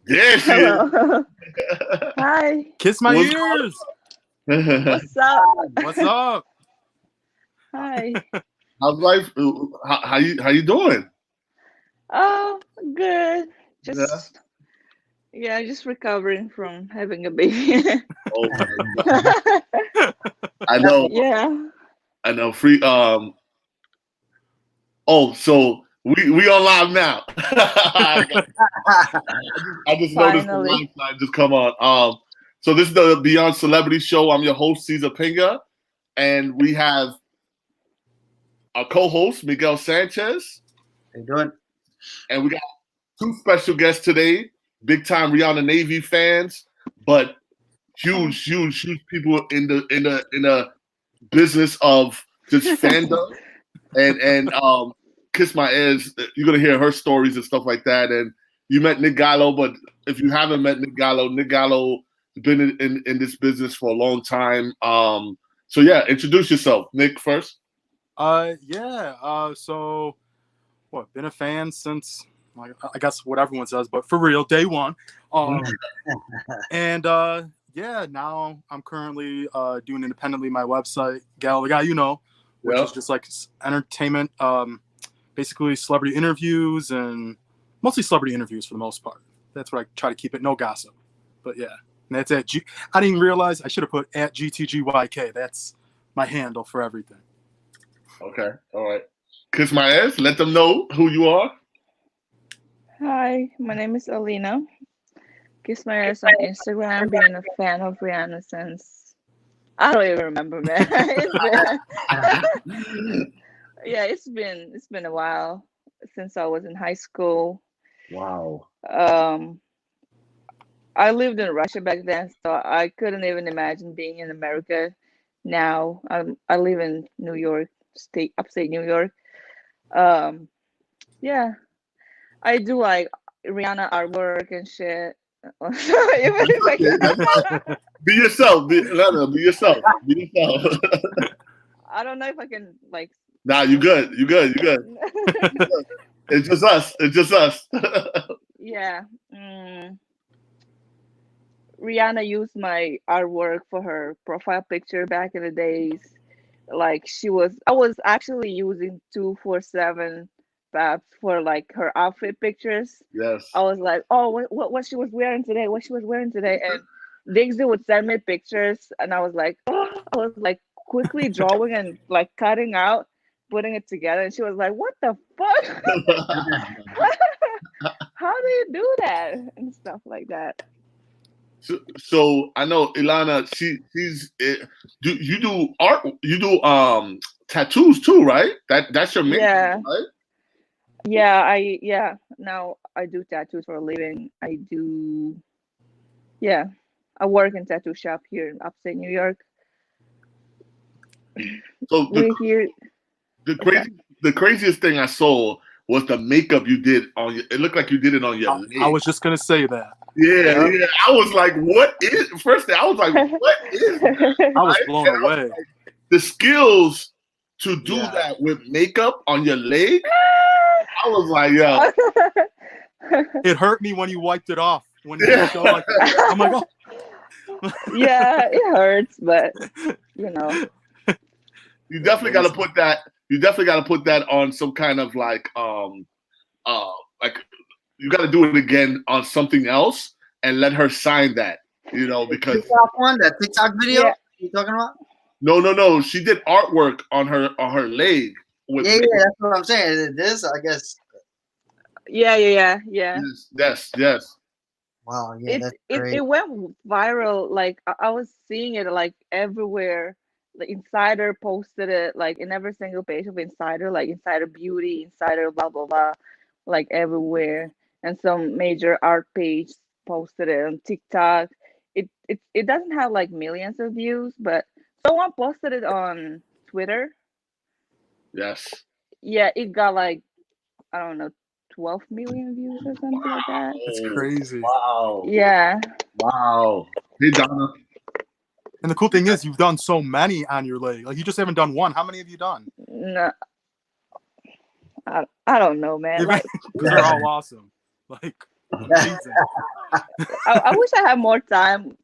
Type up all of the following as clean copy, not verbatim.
There she is. Hello. Hi. Kiss my What's ears. What's up? What's up? Hi. How's life? How you doing? Oh, good. Yeah. Just just recovering from having a baby. Oh my God. I know. Yeah. I know. Free. Oh, so we on live now. I just noticed the Finally. live sign just come on. So this is the Beyond Celebrity Show. I'm your host, Cesar, and we have our co-host Miguel Sanchez, How you doing? and we got two special guests today. Big time Rihanna Navy fans, but huge people in the business of just fandom and Kiss My Ears. You're gonna hear her stories and stuff like that. And you met Nick Gallo, but if you haven't met Nick Gallo has been in this business for a long time. So yeah, introduce yourself, Nick first. Yeah. So what? Been a fan since, like, I guess what everyone says, but for real, day one. And yeah, now I'm currently doing independently my website, Gal the Guy, which Yep. is just like entertainment, basically celebrity interviews and mostly celebrity interviews for the most part. That's what I try to keep it, no gossip. But yeah, and that's at I didn't even realize I should have put at GTGYK. That's my handle for everything. Okay, all right. Kiss My Ears. Let them know who you are. Hi, my name is Alina. Kiss my ass on Instagram. Been a fan of Rihanna since I don't even remember, man. It's been a while since I was in high school. Wow. Um, I lived in Russia back then, so I couldn't even imagine being in America now. I live in New York State, upstate New York. Um, yeah, I do like Rihanna artwork and shit. Even if I can, Be yourself. Be yourself. Be yourself. I don't know if I can like. Nah, you good. You good. You good. It's just us. It's just us. Yeah. Mm. Rihanna used my artwork for her profile picture back in the days. Like I was actually using 247 Babs for like her outfit pictures. Yes. I was like, oh, what she was wearing today, what she was wearing today, and Diggsy would send me pictures, and I was like, oh, I was like quickly drawing and like cutting out, putting it together, and she was like, what the fuck? How do you do that and stuff like that? So I know Ilana. She's. Do you do art? You do tattoos too, right? That's your main thing, Yeah. right? Yeah, now I do tattoos for a living. Yeah, I work in tattoo shop here in upstate New York. So We're here. the What's up? crazy the craziest thing I saw was the makeup you did on your. It looked like you did it on your I leg. was just gonna say that. Yeah, Yep. yeah. I was like, what is? First thing I was like, what is that? I was Right? blown And I was away. like, the skills to do Yeah. that with makeup on your leg. I was like, yo, It hurt me when you wiped it off. When you yeah. show like, I'm like, oh. Yeah, it hurts, but you know. You definitely got to put that. You definitely got to put that on some kind of like you got to do it again on something else and let her sign that. Because TikTok one, that TikTok video Yeah, you talking about? no, she did artwork on her leg with Yeah, makeup. that's what I'm saying. This, I guess. yeah. Yes. Wow, yeah, that's It great. it went viral. Like I was seeing it like everywhere. The Insider posted it like in every single page of Insider, like Insider Beauty, Insider blah blah blah, like everywhere. And some major art page posted it on TikTok. It doesn't have like millions of views, but someone posted it on Twitter. Yes. Yeah, it got like I don't know, 12 million views or something like that. That's crazy. Wow. Yeah. Wow. Hey Donna. And the cool thing is, you've done so many on your leg. Like, you just haven't done one. How many have you done? No, I don't know, man. Because Like they're all awesome. Like, Amazing. I wish I had more time,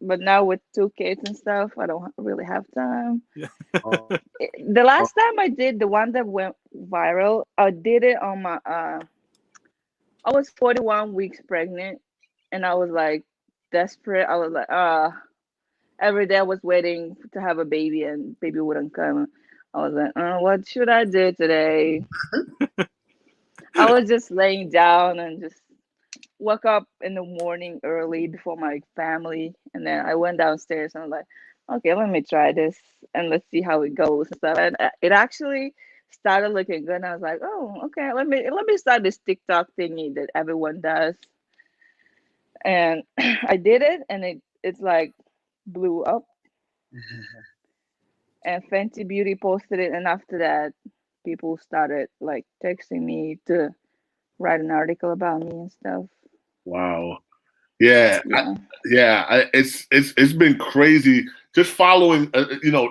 but now with 2 kids and stuff, I don't really have time. Yeah. The last time I did the one that went viral, I did it on my I was 41 weeks pregnant, and I was like desperate. I was like, every day I was waiting to have a baby, and baby wouldn't come. I was like, what should I do today? I was just laying down and just woke up in the morning early before my family, and then I went downstairs and I was like, okay, let me try this and let's see how it goes and stuff. And it actually started looking good. And I was like, oh, okay, let me start this TikTok thingy that everyone does. And I did it, and it's like blew up. And Fenty Beauty posted it, and after that, people started like texting me to write an article about me and stuff. Wow. Yeah, Yeah. it's been crazy just following.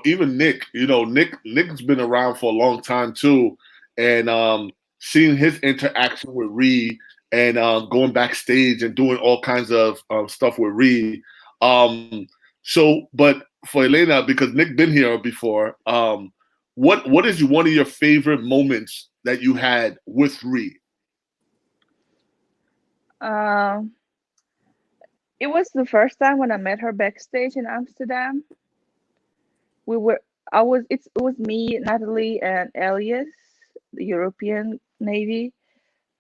Even Nick. Nick's been around for a long time too, and seeing his interaction with Ree and going backstage and doing all kinds of stuff with Ree. But for Elena, because Nick been here before, what is one of your favorite moments that you had with Ree? It was the first time when I met her backstage in Amsterdam. We were, it was me, Natalie, and Elias, the European Navy.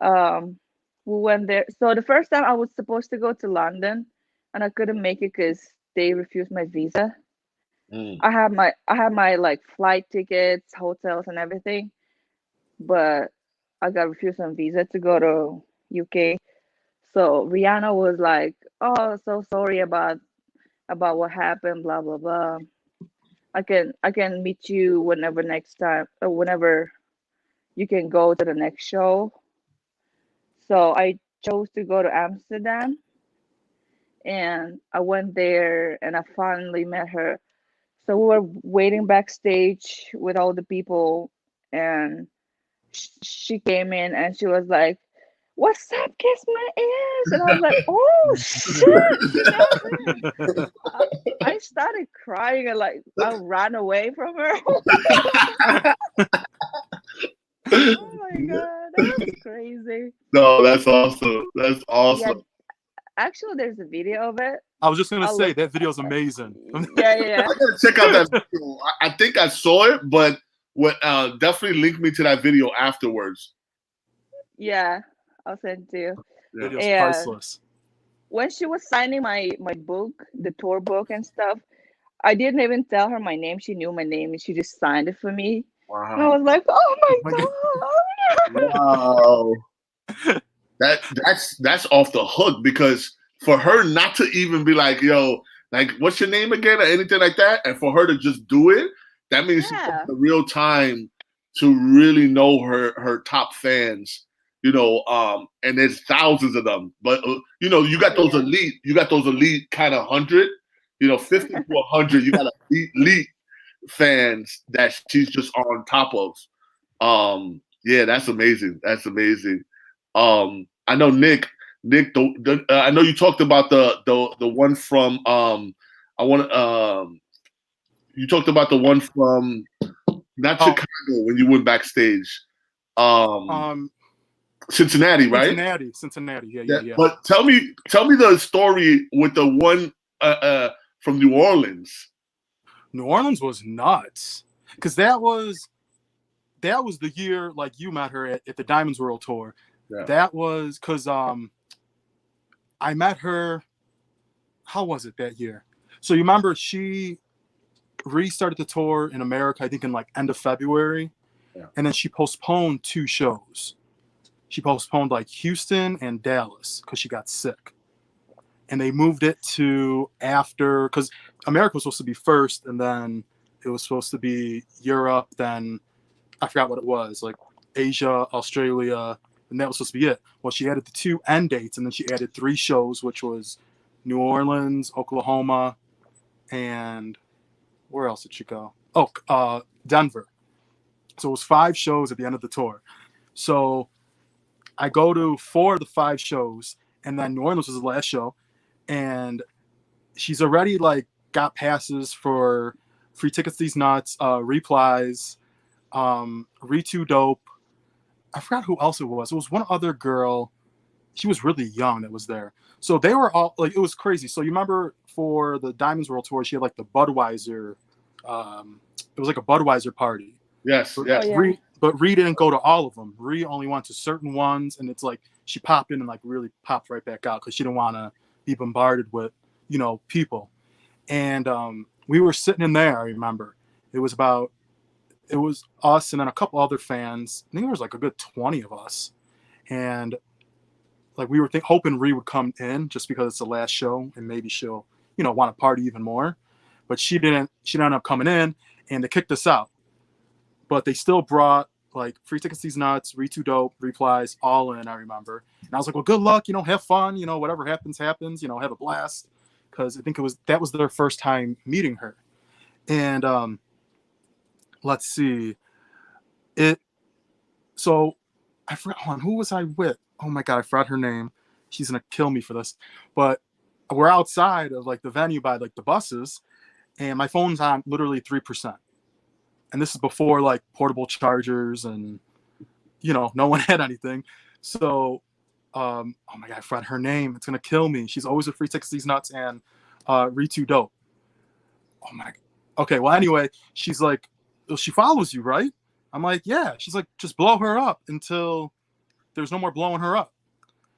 Um, we went there. So the first time I was supposed to go to London, and I couldn't make it because they refused my visa. Mm. I had my like flight tickets, hotels, and everything, but I got refused on visa to go to UK. So Rihanna was like, "Oh, so sorry about what happened, blah blah blah. I can meet you whenever next time, or whenever you can go to the next show." So I chose to go to Amsterdam, and I went there, and I finally met her. So we were waiting backstage with all the people, and she came in, and she was like, "What's up, kiss my ears?" And I was like, "Oh shit, she knows me." I started crying, and like I ran away from her. Oh my god, that was crazy. No, that's awesome. That's awesome. Yeah, actually, there's a video of it. I was just gonna I'll say look. that video's amazing. Yeah. I gotta check out that video. I think I saw it, but definitely link me to that video afterwards. Yeah, I'll send it to you. Yeah. Video's And priceless. when she was signing my book, the tour book and stuff, I didn't even tell her my name. She knew my name, and she just signed it for me. And I Wow. was like, "Oh Oh my my god!" Wow. That's off the hook, because for her not to even be like, yo, like, what's your name again, or anything like that, and for her to just do it, that means she Yeah. took the real time to really know her top fans. And there's thousands of them, but you got those elite kind of 100, 50 to 100. You got elite fans that she's just on top of. Yeah, that's amazing. That's amazing. I know Nick. I know you talked about the one from I want you talked about the one from not Chicago when you went backstage. Cincinnati, right? Cincinnati. Yeah. But tell me the story with the one from New Orleans. New Orleans was nuts, because that was the year like you met her at the Diamonds World Tour. Yeah. That was because I met her. How was it that year? So you remember she restarted the tour in America, I think in like end of February, and then she postponed 2 shows. She postponed like Houston and Dallas because she got sick, and they moved it to after, because America was supposed to be first, and then it was supposed to be Europe, then I forgot what it was, like Asia, Australia, and that was supposed to be it. Well, she added the 2 end dates, and then she added 3 shows, which was New Orleans, Oklahoma, and where else did she go? Oh, Denver. So it was 5 shows at the end of the tour. So I go to 4 of the 5 shows, and then New Orleans was the last show, and she's already like got passes for Free Tickets These Nuts, Replies, Re2 Dope. I forgot who else it was. It was one other girl. She was really young that was there. So they were all like, it was crazy. So you remember for the Diamonds World Tour, she had like the Budweiser. It was like a Budweiser party. Yes, But, yes. Oh, yeah. but Ree didn't go to all of them. Ree only went to certain ones, and it's like she popped in and like really popped right back out because she didn't want to be bombarded with, you know, people. And we were sitting in there. I remember it was us and then a couple other fans. I think there was like a good 20 of us, and like we were hoping Ree would come in just because it's the last show and maybe she'll, you know, want to party even more. But she didn't. She ended up coming in, and they kicked us out. But they still brought like Free Tickets These Nuts, Re2 Dope, Replies, all in. I remember, and I was like, well, good luck. You know, have fun. You know, whatever happens, happens. You know, have a blast. Because I think that was their first time meeting her. And let's see, so I forgot, who was I with? Oh my God, I forgot her name. She's gonna kill me for this. But we're outside of like the venue by like the buses, and my phone's on literally 3%. And this is before like portable chargers and, you know, no one had anything. So, oh my God, I forgot her name. It's gonna kill me. She's always with Free Tickets These Nuts and Re2 Dope. Oh my God. Okay, well anyway, she's like, well, she follows you, right? I'm like, yeah. She's like, just blow her up until there's no more blowing her up.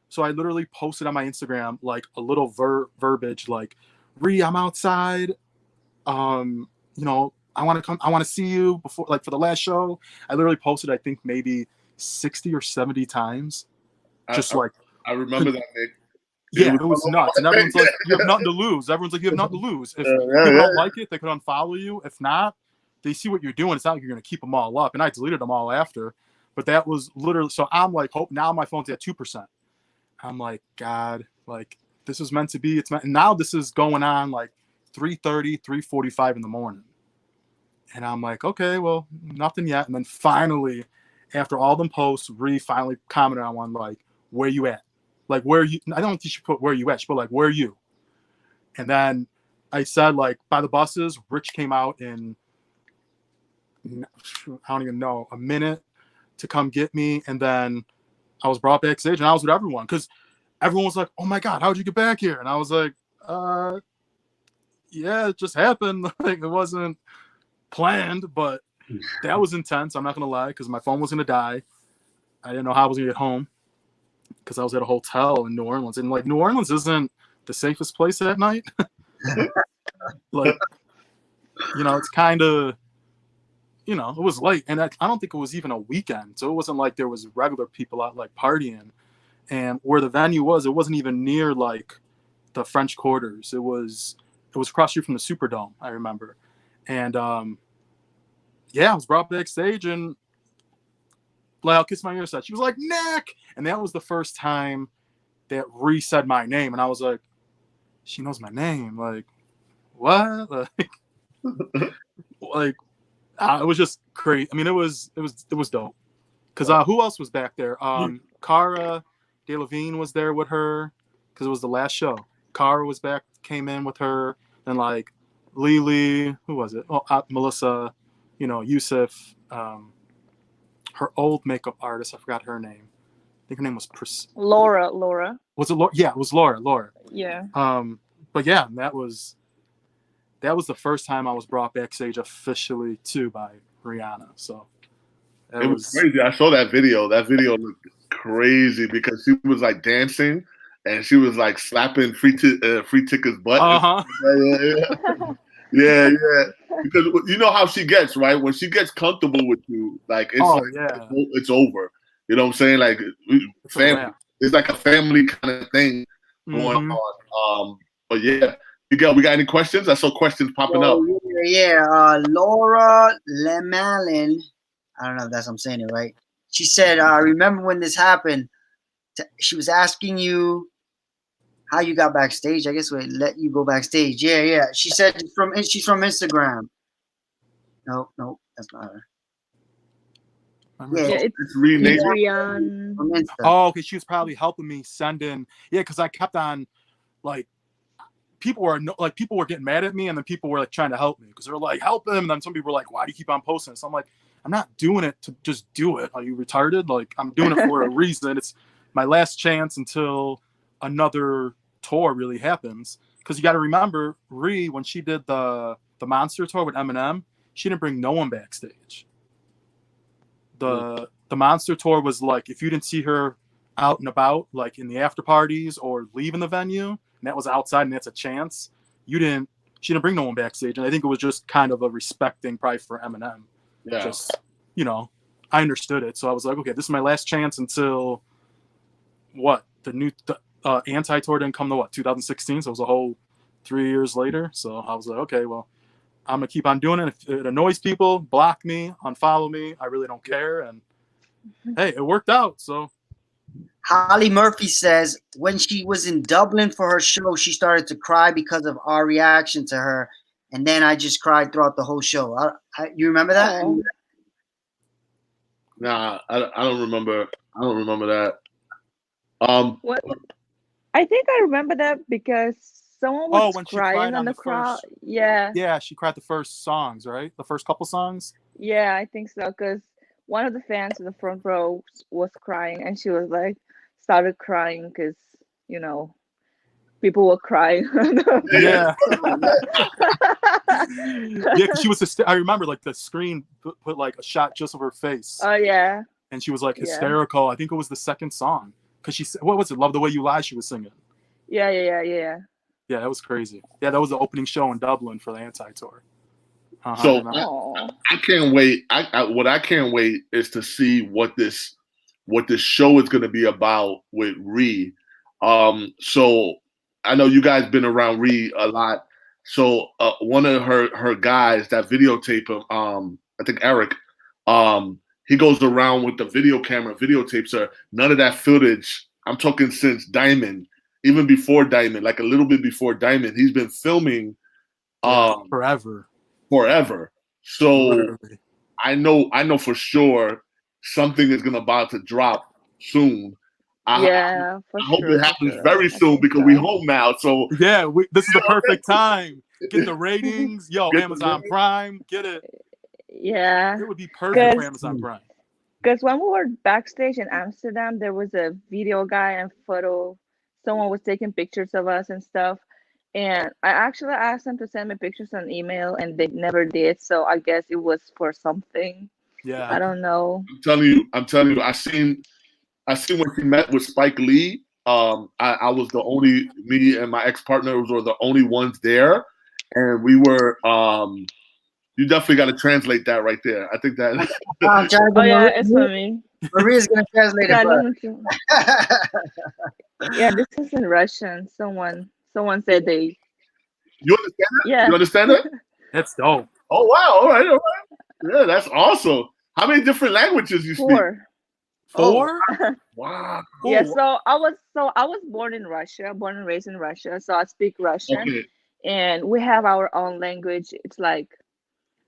So I literally posted on my Instagram like a little verbiage like, Ree, I'm outside. You know, I want to come. I want to see you before, like for the last show. I literally posted, I think maybe 60 or 70 times. I remember that, Nick. Yeah, it was nuts. And everyone's like, you have nothing to lose. Everyone's like, you have nothing to lose. If people don't like it, they could unfollow you. If not, they see what you're doing. It's not like you're going to keep them all up. And I deleted them all after. But that was literally, so I'm like, hope now my phone's at 2%. I'm like, God, like this was meant to be. It's meant, and now this is going on like 3:30, 3:45 in the morning. And I'm like, okay, well, nothing yet. And then finally, after all them posts, Ree finally commented on one like, where you at? Like, where you? I don't think you should put where you at. She put like, where are you? And then I said like, by the buses. Rich came out in, I don't even know, a minute to come get me. And then I was brought backstage and I was with everyone because everyone was like, oh my God, how'd you get back here? And I was like, yeah, it just happened. Like it wasn't planned, but that was intense. I'm not gonna lie, because my phone was gonna die. I didn't know how I was gonna get home because I was at a hotel in New Orleans, and like New Orleans isn't the safest place at night. Like, you know, it's kind of, you know, it was late, and I don't think it was even a weekend, so it wasn't like there was regular people out like partying. And where the venue was, it wasn't even near like the French Quarters. It was across the street from the Superdome, I remember. And yeah, I was brought backstage, and Lyle kissed my ear. She was like, Nick, and that was the first time that Ree said my name, and I was like, she knows my name, like what? Like it was just crazy. I mean, it was dope. Because who else was back there? Cara Delevingne was there with her because it was the last show. Cara was back, came in with her, and like Lily, who was it? Oh, Melissa, you know, Yusuf, her old makeup artist. I forgot her name. I think her name was Laura. Was it Laura? Yeah, it was Laura. Yeah. But yeah, that was the first time I was brought backstage officially too by Rihanna. So it was crazy. I saw that video. That video looked crazy because she was like dancing and she was like slapping Free Ticket's butt. Yeah. Because you know how she gets, right? When she gets comfortable with you, like it's over. You know what I'm saying? Like family. It's like a family kind of thing going on. But yeah. Miguel, we got any questions? I saw questions popping up. Yeah. Laura Lemalin. I don't know if that's I'm saying it right. She said, remember when this happened? She was asking you how you got backstage. I guess we let you go backstage. Yeah. She said she's from Instagram. No, that's not her. Yeah, Yeah, It's renamed. it's Rian. from Insta. Oh, okay. She was probably helping me send in. Yeah, because I kept on like people were getting mad at me, and then people were like trying to help me because they were like, help him. And then some people were like, why do you keep on posting this? I'm like, I'm not doing it to just do it. Are you retarded? Like, I'm doing it for a reason. It's my last chance until another tour really happens. Because you got to remember, Ree, when she did the Monster tour with Eminem, she didn't bring no one backstage. The Monster tour was like, if you didn't see her out and about, like in the after parties or leaving the venue, and that was outside, and that's a chance, she didn't bring no one backstage. And I think it was just kind of a respecting probably for Eminem. Yeah. Just, I understood it. So I was like, okay, this is my last chance until what? The anti-tour didn't come to 2016? So it was a whole 3 years later. So I was like, okay, well, I'm going to keep on doing it. If it annoys people, block me, unfollow me. I really don't care. And hey, it worked out. So Holly Murphy says when she was in Dublin for her show, she started to cry because of our reaction to her. And then I just cried throughout the whole show. You remember that? Oh. Nah, I don't remember. I don't remember that. What? I think I remember that because someone was when she crying cried on on the the crowd. first- Yeah. yeah, she cried the first songs, right? The first couple songs. Yeah, I think so. Because one of the fans in the front row was crying, and she was like, started crying because, people were crying. Yeah. Yeah, 'cause she was. I remember like the screen put like a shot just of her face, Oh, yeah. and she was like Yeah. hysterical. I think it was the second song because she said, "What was it? Love the Way You Lie." She was singing. Yeah. Yeah, that was crazy. Yeah, that was the opening show in Dublin for the anti-tour. So Oh. I can't wait. What I can't wait is to see what this show is going to be about with Ree. So I know you guys been around Ree a lot. So one of her guys that videotape him, I think Eric, he goes around with the video camera, videotapes her. None of that footage. I'm talking since Diamond, even before Diamond, like a little bit before Diamond. He's been filming forever. So Literally. I know for sure something is about to drop soon. Yeah, for I hope sure. it happens for sure. very I soon think because so. we home now. So Yeah, this is the perfect time. Get the ratings. Yo, Get the Amazon ratings. Prime, get it. Yeah. It would be perfect for Because- Amazon Prime. Because when we were backstage in Amsterdam, there was a video guy and photo. Someone was taking pictures of us and stuff. And I actually asked them to send me pictures on email, and they never did. So I guess it was for something. Yeah. I don't know. I'm telling you, I seen when she met with Spike Lee. I was the only, me and my ex-partner were the only ones there, and we were. You definitely got to translate that right there. I think that. I'm trying to Oh, yeah, Maria- it's for me. Maria's gonna translate Yeah, it. listen to- yeah, this is in Russian. Someone said they. You understand that? Yeah. You understand that? That's dope. Oh wow! All right. Yeah, that's awesome. How many different languages you speak? 4. Four? Wow. Yeah, Cool. so I was born in Russia, born and raised in Russia, so I speak Russian. Okay. And we have our own language. It's like,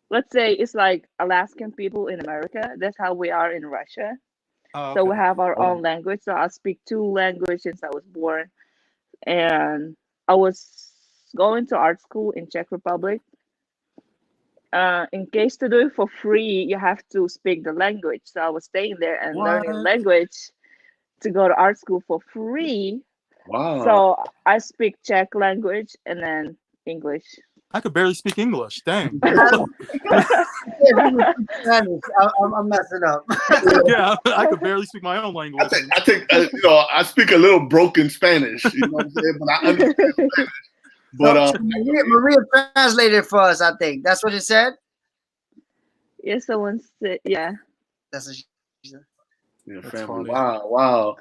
let's say it's like Alaskan people in America. That's how we are in Russia. Oh, So we okay. have our own language. So I speak 2 languages since I was born. And I was going to art school in Czech Republic. In case to do it for free, you have to speak the language. So I was staying there and learning What? language to go to art school for free. Wow. So I speak Czech language and then English. I could barely speak English. Dang. Spanish. I'm messing up. Yeah, I could barely speak my own language. I think I speak a little broken Spanish. You know what I'm saying? But I understand Spanish. But Maria translated it for us. I think that's what it said. Yeah, someone said, yeah. That's what she said. yeah, That's family. funny. Wow.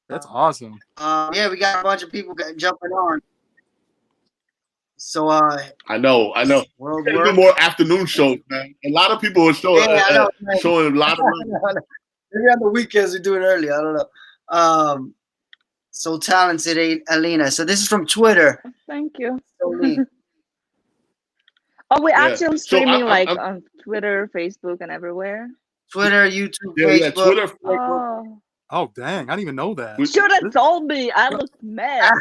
That's awesome. Yeah, we got a bunch of people jumping on. So I know. world We gotta do work. more afternoon shows, man. A lot of people are showing Yeah, I know, man. showing a lot of. Maybe on the weekends we do it early. I don't know. So talented, Alina. So this is from Twitter. Thank you. So neat. Oh, we're Yeah. actually So streaming I'm- like I'm- on Twitter, Facebook, and everywhere. Twitter, YouTube, Yeah, Facebook. Twitter, Facebook. Oh, Oh dang, I didn't even know that. should have told me. I look mad.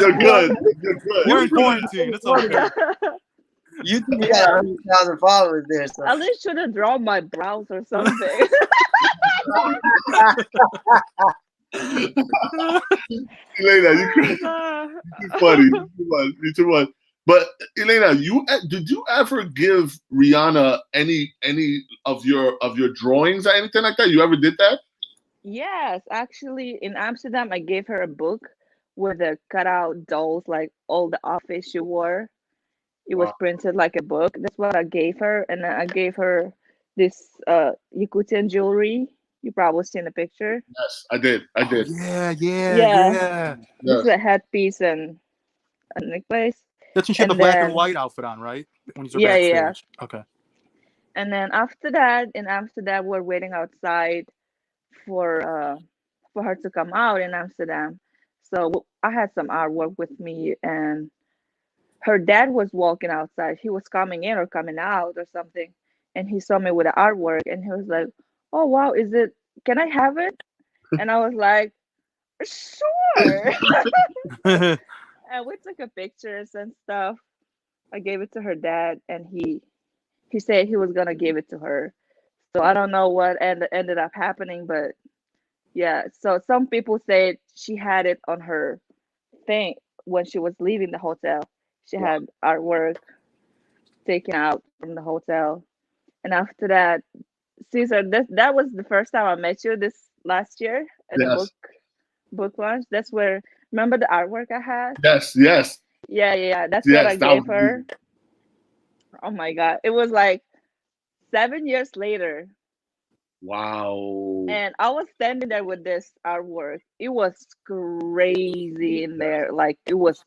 You're good. You're good. We're in quarantine. It's okay. YouTube got 100,000 followers there. So. At least should have drawn my brows or something. Elena, Oh, you're funny. You're too much. But Elena, did you ever give Rihanna any of your drawings or anything like that? You ever did that? yes, actually, in Amsterdam, I gave her a book with the cutout dolls, like all the outfits she wore. It was Wow. printed like a book. That's what I gave her, and then I gave her this Yakutian jewelry. You probably seen the picture. Yes, I did. I did. Yeah. This is Yes. a headpiece and a necklace. That's when she had the And black and then- white outfit on, right? When you're Yeah, backstage. yeah. Okay. And then after that, in Amsterdam, we're waiting outside for her to come out in Amsterdam. So I had some artwork with me, and her dad was walking outside. He was coming in or coming out or something, and he saw me with the artwork, and he was like, "Oh wow, can I have it?" And I was like, "Sure." And we took a pictures and stuff. I gave it to her dad, and he said he was gonna give it to her. So I don't know what ended up happening, but yeah. So some people said she had it on her thing when she was leaving the hotel. She had artwork taken out from the hotel, and after that, Cesar, that was the first time I met you this last year at the book launch. That's where, remember the artwork I had? Yes. Yeah. That's what I gave her. Oh my God. It was like 7 years later. Wow. And I was standing there with this artwork. It was crazy in there. Like it was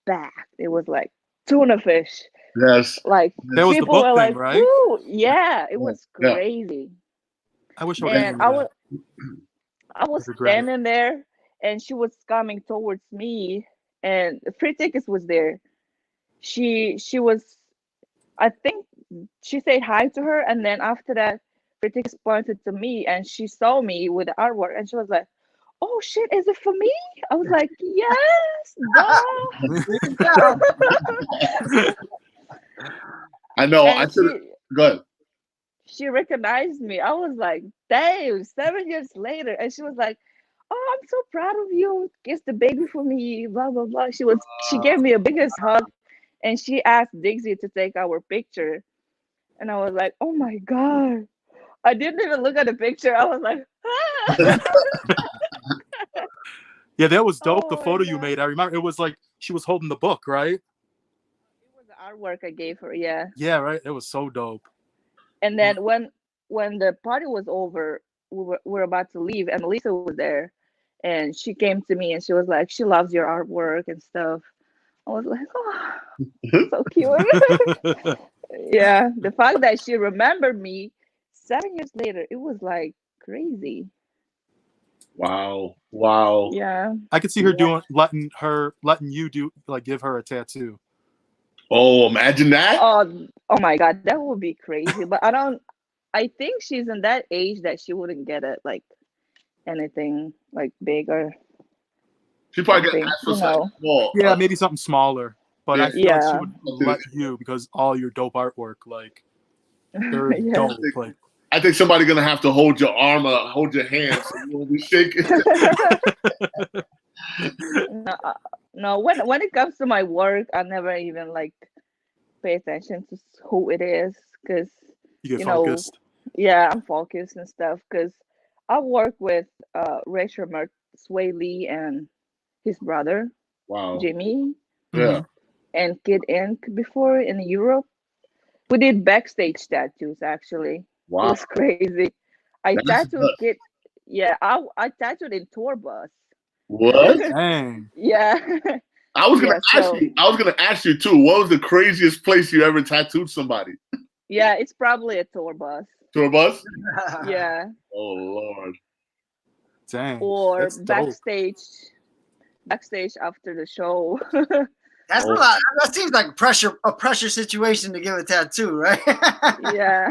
packed. It was like tuna fish. Yes. Like that was the people book were thing, like, right? "Ooh, yeah, it was crazy." I wish I would have And known I was standing there, and she was coming towards me, and free tickets was there. She was, I think she said hi to her, and then after that, free tickets pointed to me, and she saw me with the artwork, and she was like, "Oh shit, is it for me?" I was like, "Yes, duh." I know. And I should. Good. She recognized me. I was like, "Damn!" 7 years later, and she was like, "Oh, I'm so proud of you. Kiss the baby for me." Blah blah blah. She gave me a biggest hug, and she asked Dixie to take our picture, and I was like, "Oh my God!" I didn't even look at the picture. I was like, "Ah." Yeah, that was dope. The Oh my photo you God. made, I remember it was like she was holding the book, right? It was the artwork I gave her. Yeah. Yeah, right. It was so dope. And then when the party was over, we were about to leave, and Melissa was there, and she came to me and she was like, she loves your artwork and stuff. I was like, oh, so cute. Yeah, the fact that she remembered me 7 years later, it was like crazy. Wow. Yeah. I could see her letting you give her a tattoo. Oh, imagine that. Oh my God, that would be crazy. But I think she's in that age that she wouldn't get it like anything like big or She probably something, got asked for something small. Yeah, maybe something smaller. But I feel like she would Yeah. let you because all your dope artwork, like they're Yeah. dope. Like I think somebody's gonna have to hold your arm or hold your hand so you won't be shaking. No, when it comes to my work, I never even like pay attention to who it is because you get focused. Yeah, I'm focused and stuff because I work with Rachel Sway Lee and his brother Jimmy. Yeah. And Kid Ink before in Europe. We did backstage tattoos actually. Wow. It was crazy. I tattooed Kid. Yeah, I tattooed in tour bus. What? Dang. Yeah. I was gonna ask you too. What was the craziest place you ever tattooed somebody? Yeah, it's probably a tour bus. Tour bus? Yeah. Oh Lord. Dang. Or backstage after the show. That's a lot. That seems like a pressure situation to give a tattoo, right? Yeah.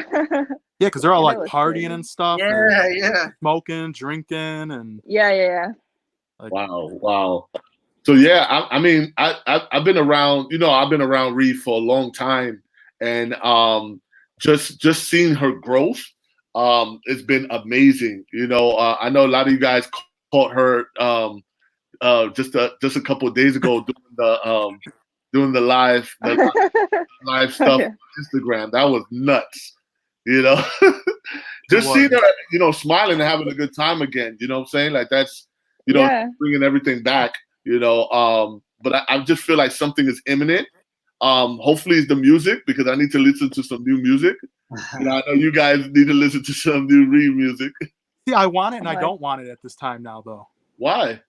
Yeah, because they're all Yeah, like that was partying crazy. and stuff. Yeah, and yeah. smoking, drinking, and Yeah. like, Wow. So yeah, I mean, I've been around, I've been around Reed for a long time, and just seeing her growth, it's been amazing. I know a lot of you guys caught her just a couple of days ago doing the live stuff Yeah. on Instagram. That was nuts. Just was. seeing her, smiling and having a good time again. You know what I'm saying? Like that's, Yeah. bringing everything back. But I just feel like something is imminent. Hopefully it's the music, because I need to listen to some new music. I know you guys need to listen to some new Reed music. See, I want it and I Right. don't want it at this time now, though. Why?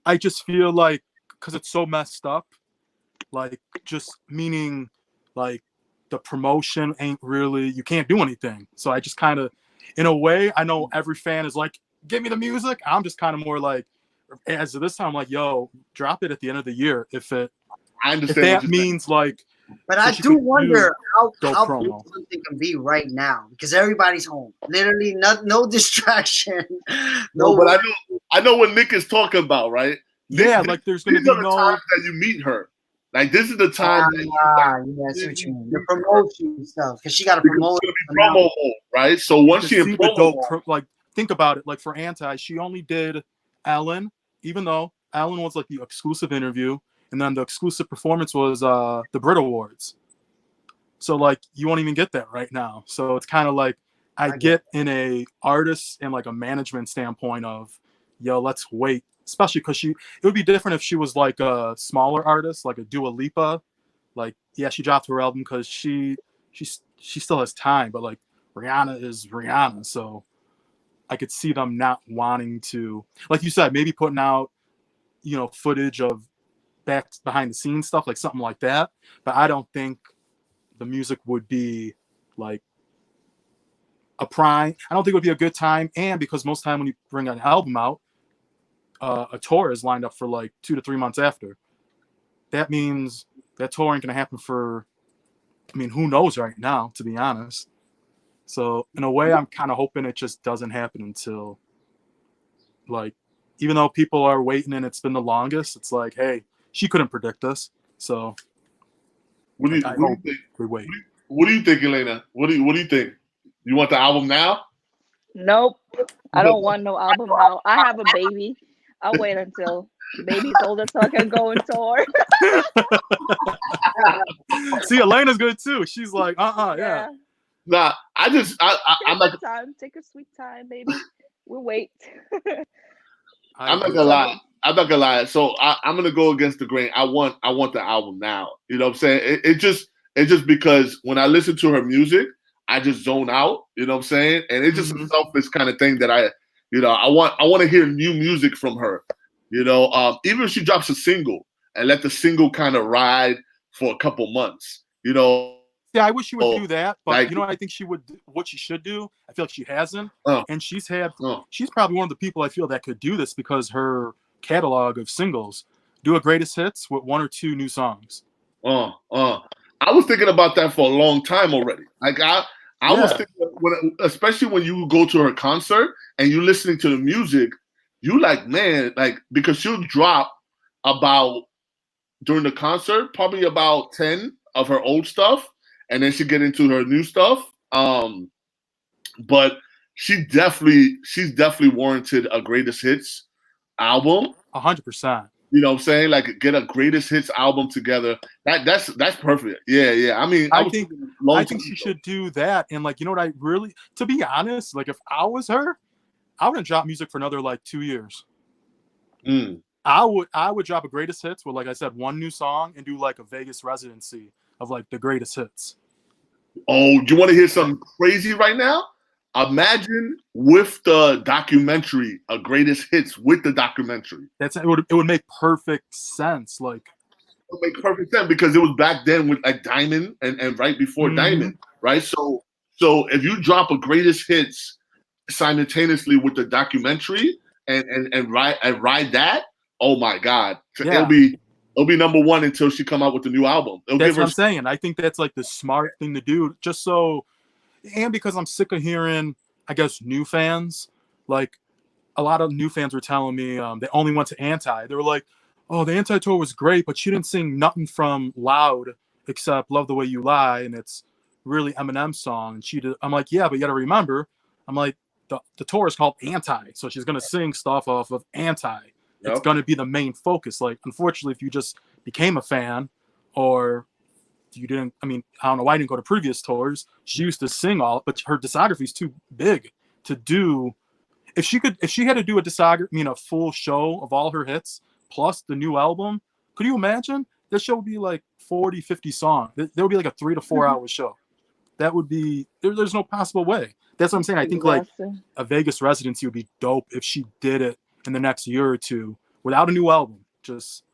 I just feel like, because it's so messed up, like, just meaning, like, the promotion ain't really, you can't do anything. So I just kind of, in a way, I know every fan is like, give me the music. I'm just kind of more like, as of this time, like, yo, drop it at the end of the year. If I understand that what you're saying. means, like, But so I she do could wonder how promo. big something can be right now, because everybody's home. Literally, no distraction. No, but I know what Nick is talking about, right? Yeah, like there's gonna These be are the no. times that you meet her. Like this is the time that Yeah, that's what you mean. The promotion stuff, because she got to because promote. it's gonna be promo mode, right? So once she in see the promo dope, mode, like, think about it. Like for Anti, she only did Ellen, even though Ellen was like the exclusive interview, and then the exclusive performance was the Brit Awards. So like you won't even get that right now. So it's kind of like I get in a artist and like a management standpoint of, yo, let's wait. Especially because it would be different if she was like a smaller artist, like a Dua Lipa. Like, yeah, she dropped her album because she still has time, but like Rihanna is Rihanna, so I could see them not wanting to, like you said, maybe putting out, footage of behind the scenes stuff, like something like that. But I don't think the music would be like a prime. I don't think it would be a good time, and because most time when you bring an album out, a tour is lined up for like 2 to 3 months after. That means that tour ain't gonna happen for, I mean, who knows right now, to be honest. So in a way, I'm kind of hoping it just doesn't happen until, like, even though people are waiting and it's been the longest, it's like, hey, she couldn't predict this. So what do you think? We wait. What do you think, Elena? What do you think? You want the album now? Nope. I don't want no album now. I have a baby. I'll wait until baby's older so I can go and tour. See, Elena's good too. She's like, yeah. Nah, I'm like, take a sweet time, baby. We'll wait. I'm not gonna lie. So I'm gonna go against the grain. I want the album now. You know what I'm saying? It's just because when I listen to her music, I just zone out. You know what I'm saying? And it's just a selfish kind of thing that I want to hear new music from her. Even if she drops a single and let the single kind of ride for a couple months. Yeah, I wish she would do that, but like, I think what she should do, I feel like she hasn't. And she's probably one of the people I feel that could do this because her catalog of singles, do a greatest hits with 1 or 2 new songs. I was thinking about that for a long time already. Like I was thinking, especially when you go to her concert and you're listening to the music, you like, man, like, because she'll drop during the concert, probably about 10 of her old stuff. And then she get into her new stuff. But she's definitely warranted a greatest hits album. 100%. You know what I'm saying? Like get a greatest hits album together. That's perfect. Yeah. I mean, I think she should do that. And like, what to be honest, like if I was her, I wouldn't drop music for another like 2 years. I would drop a greatest hits with, like I said, 1 new song and do like a Vegas residency of like the greatest hits. Oh, do you want to hear something crazy right now? Imagine with the documentary, a greatest hits with the documentary. It would make perfect sense. Like, it would make perfect sense because it was back then with like Diamond and right before Diamond, right? So if you drop a greatest hits simultaneously with the documentary and ride that, oh my God, it'll be It'll be number one until she come out with the new album. It'll That's give her. what I'm saying. I think that's like the smart thing to do, just so, and because I'm sick of hearing, I guess, new fans. Like a lot of new fans were telling me they only went to Anti. They were like, "Oh, the Anti tour was great, but she didn't sing nothing from Loud except Love the Way You Lie, and it's really Eminem's song." And she did. I'm like, "Yeah, but you got to remember." I'm like, the tour is called Anti, so she's gonna sing stuff off of Anti. It's going to be the main focus. Like, unfortunately, if you just became a fan or you didn't, I mean, I don't know why I didn't go to previous tours. She used to sing all, but her discography is too big to do. If she had to do a discography, I mean, a full show of all her hits plus the new album, could you imagine? This show would be like 40, 50 songs. There would be like a 3 to 4 hour show. That would be, there's no possible way. That's what I'm saying. I think like a Vegas residency would be dope if she did it in the next year or two without a new album. Just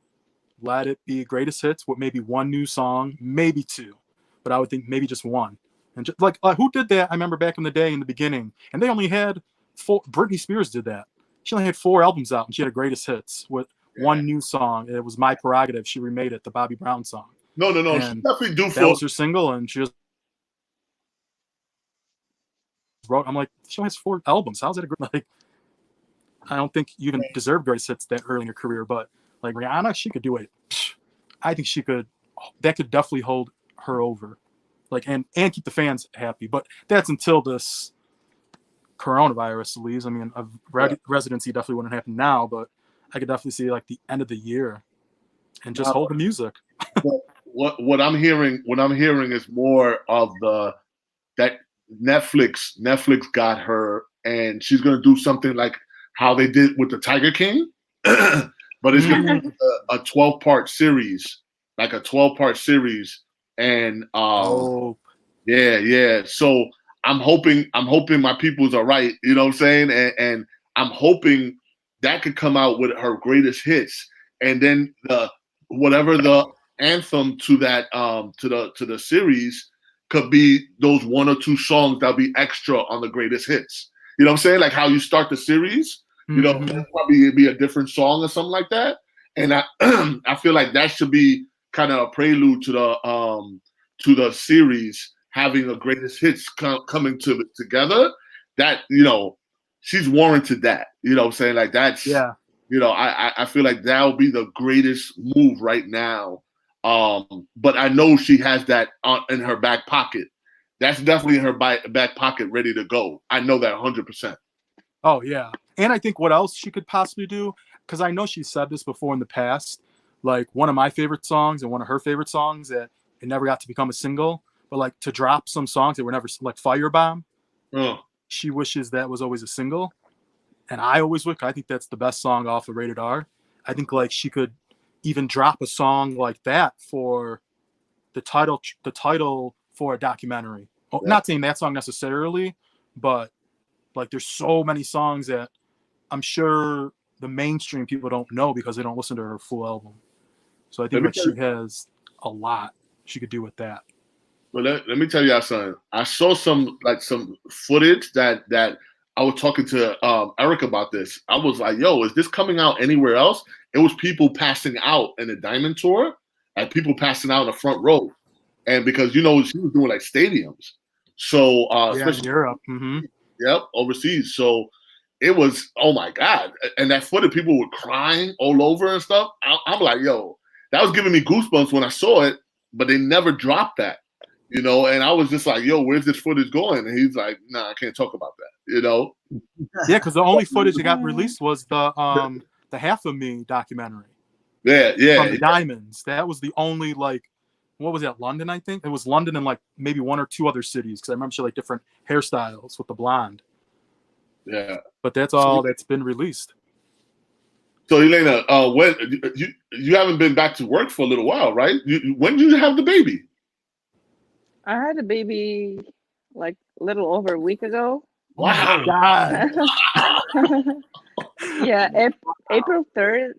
let it be greatest hits with maybe one new song, maybe two, but I would think maybe just one. And just like who did that? I remember back in the day in the beginning, and they only had 4. Britney Spears did that. She only had 4 albums out, and she had a greatest hits with one new song. It was My Prerogative. She remade it, the Bobby Brown song. No. And She definitely do. That was her single, and she just wrote. I'm like, she only has 4 albums. How's that a great? Like, I don't think you even deserve greatest hits that early in your career, but like Rihanna, she could do it. I think she could. That could definitely hold her over, like and keep the fans happy. But that's until this coronavirus leaves. I mean, a residency definitely wouldn't happen now, but I could definitely see like the end of the year and just hold the music. What I'm hearing is more of that Netflix got her, and she's gonna do something like how they did with the Tiger King, but it's gonna be a 12-part series, like a 12-part series, and yeah. So I'm hoping my peoples are right. You know what I'm saying? And I'm hoping that could come out with her greatest hits, and then whatever the anthem to that to the series could be those 1 or 2 songs that'll be extra on the greatest hits. You know what I'm saying? Like how you start the series, you know, probably be a different song or something like that. And I I feel like that should be kind of a prelude to the series having a greatest hits coming together. That, you know, she's warranted that. You know what I'm saying? Like that's you know, I feel like that'll be the greatest move right now. But I know she has that in her back pocket. That's definitely in her back pocket, ready to go. I know that 100%. Oh yeah, and I think what else she could possibly do, because I know she said this before in the past, like one of my favorite songs and one of her favorite songs that it never got to become a single, but like to drop some songs that were never, like Firebomb. She wishes that was always a single, and I always would. I think that's the best song off of Rated R. I think like she could even drop a song like that for the title for a documentary. Not saying that song necessarily, but like there's so many songs that I'm sure the mainstream people don't know because they don't listen to her full album. So I think like she has a lot she could do with that. But let me tell you something. I saw some footage that I was talking to Eric about this. I was like, yo, is this coming out anywhere else? It was people passing out in the Diamond Tour and people passing out in the front row. And because, you know, she was doing like stadiums. So especially in Europe. Yep, overseas. So it was, oh my God. And that footage, people were crying all over and stuff. I'm like, yo, that was giving me goosebumps when I saw it, but they never dropped that, you know? And I was just like, yo, where's this footage going? And he's like, nah, I can't talk about that, you know? Yeah, because the only footage that got released was the Half of Me documentary. Yeah. From the Diamonds. That was the only, like, what was that, London, I think? It was London and like maybe 1 or 2 other cities because I remember she had like different hairstyles with the blonde. Yeah. But that's all that's been released. So Elena, when you haven't been back to work for a little while, right? When did you have the baby? I had a baby like a little over a week ago. Wow. God. Yeah, April 3rd,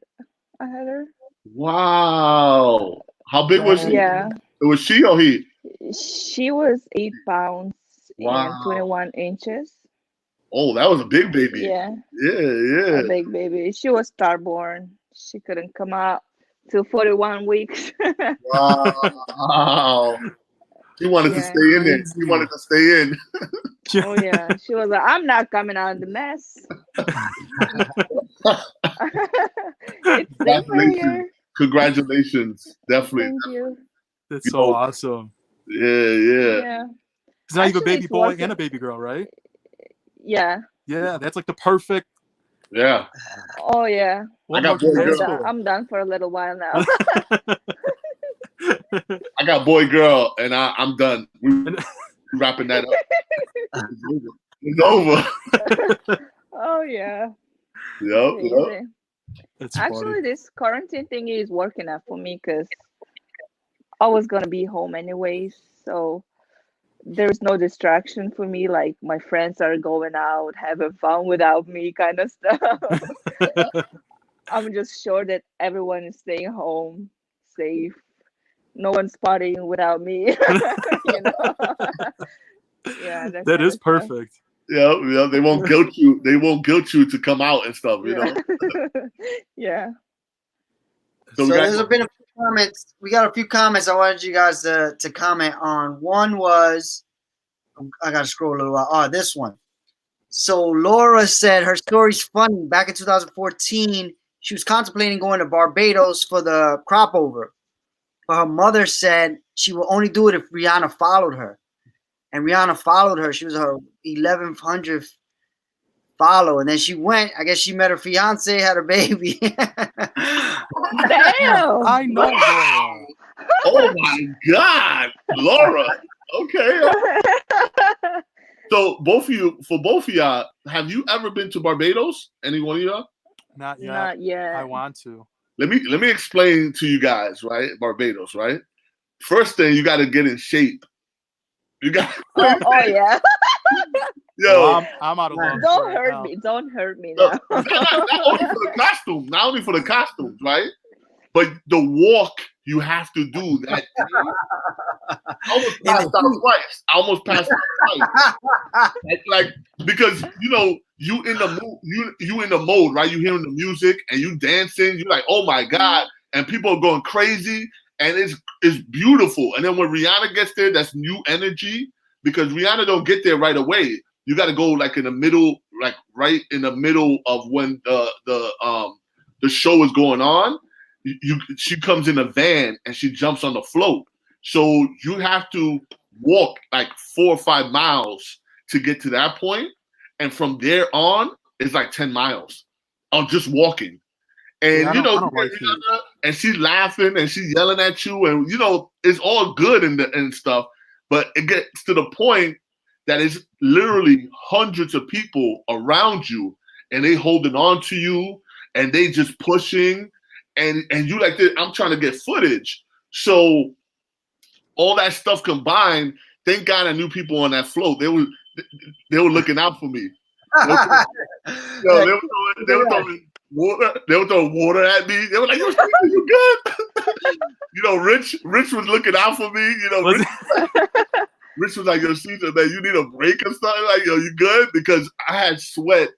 I had her. Wow. How big was she? Yeah. Was she or he? She was 8 pounds and 21 inches. Oh, that was a big baby. Yeah. Yeah. A big baby. She was starborn. She couldn't come out to 41 weeks. Wow. She wanted to Yeah. stay in there. She Crazy. wanted to stay in. Oh yeah, she was like, I'm not coming out of the mess. It's safer Congratulations. here. Congratulations. Definitely. Thank you. That's You so know, awesome. Yeah, yeah. Yeah. Because now you have a Actually, baby it's boy working. and a baby girl, right? Yeah. Yeah, that's like the perfect. Yeah. Oh yeah. What got more boy can you girl. ask for? I'm done for a little while now. I got boy, girl, and I'm done. We're wrapping that up. It's over. Oh yeah. Yep. Amazing. That's funny. Actually, this quarantine thing is working out for me because I was gonna be home anyways, so there's no distraction for me. Like my friends are going out, having fun without me, kind of stuff. I'm just sure that everyone is staying home, safe. No one's partying without me. You know? Yeah, that That kind is of stuff. perfect. Yeah. They won't guilt you. They won't guilt you to come out and stuff. You know. Yeah. So So we there's got. been a few comments. We got a few comments I wanted you guys to comment on. One was, I got to scroll a little while. Oh, this one. So Laura said her story's funny. Back in 2014, she was contemplating going to Barbados for the crop over. But her mother said she will only do it if Rihanna followed her. And Rihanna followed her. She was her 1100th follow. And then she went. I guess she met her fiance, had a baby. Damn. I know, Laura. Oh my God, Laura. Okay. So both of y'all, have you ever been to Barbados? Any one of y'all? Not yet. Not yet. I want to. Let me explain to you guys, right? Barbados, right? First thing, you got to get in shape. You got. Oh yeah. Yo, Well, I'm out of luck. Don't right hurt now. me. Don't hurt me look, now. not only for the costumes, not only for the costumes, right? But the walk you have to do that day. I almost passed out twice. Like because you in the mood, you in the mode, right? You hearing the music and you dancing. You like, oh my God, and people are going crazy, and it's beautiful. And then when Rihanna gets there, that's new energy because Rihanna don't get there right away. You got to go like in the middle, like right in the middle of when the show is going on. She comes in a van and she jumps on the float. So you have to walk like 4 or 5 miles to get to that point. And from there on, it's like 10 miles of just walking. And, I don't like it. And she's laughing and she's yelling at you. And, it's all good and stuff. But it gets to the point that it's literally hundreds of people around you. And they holding on to you. And they just pushing. And you like this, I'm trying to get footage. So all that stuff combined, thank God I knew people on that float. They were looking out for me. They were throwing water. They were throwing water at me. They were like, "You good?" Rich was looking out for me. Rich was like, "Yo, Cesar, man, you need a break or something." Like, "Yo, you good?" Because I had sweat,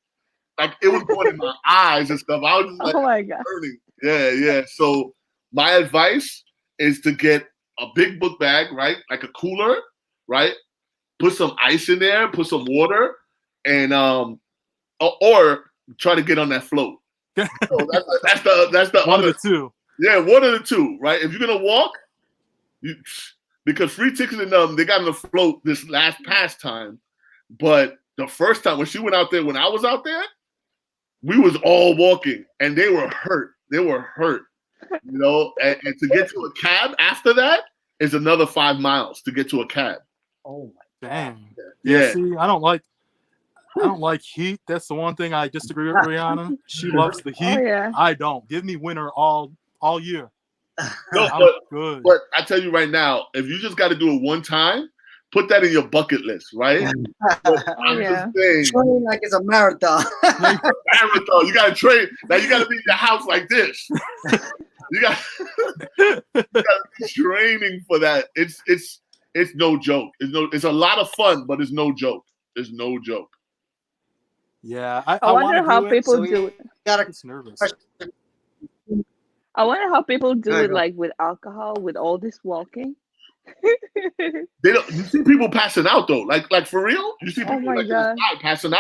like it was going in my eyes and stuff. I was just like, Oh my God. burning. Yeah. So my advice is to get a big book bag, right? Like a cooler, right? Put some ice in there, put some water, and or try to get on that float. So that's the One other of the two. Yeah, one of the two, right? If you're gonna walk, because free tickets and they got on the float this last pastime, but the first time when she went out there, when I was out there, we was all walking and they were hurt. And to get to a cab after that is another 5 miles to get to a cab. Oh my Dang. Yeah. See, I don't like heat. That's the one thing I disagree with Rihanna. She loves the heat. Oh yeah. I don't. Give me winter all year. No, I'm good. But I tell you right now, if you just got to do it one time, put that in your bucket list, right? I'm yeah. just saying, Train like it's a marathon. marathon. You got to train. Now you got to be in your house like this. You got to be training for that. It's no joke. It's a lot of fun, but it's no joke. It's no joke. Yeah, I wonder how people do it. Got a It's nervous. I wonder how people do There you it go. like with alcohol, with all this walking. They don't. You see people passing out though, like for real. You see people Oh my like God. passing out.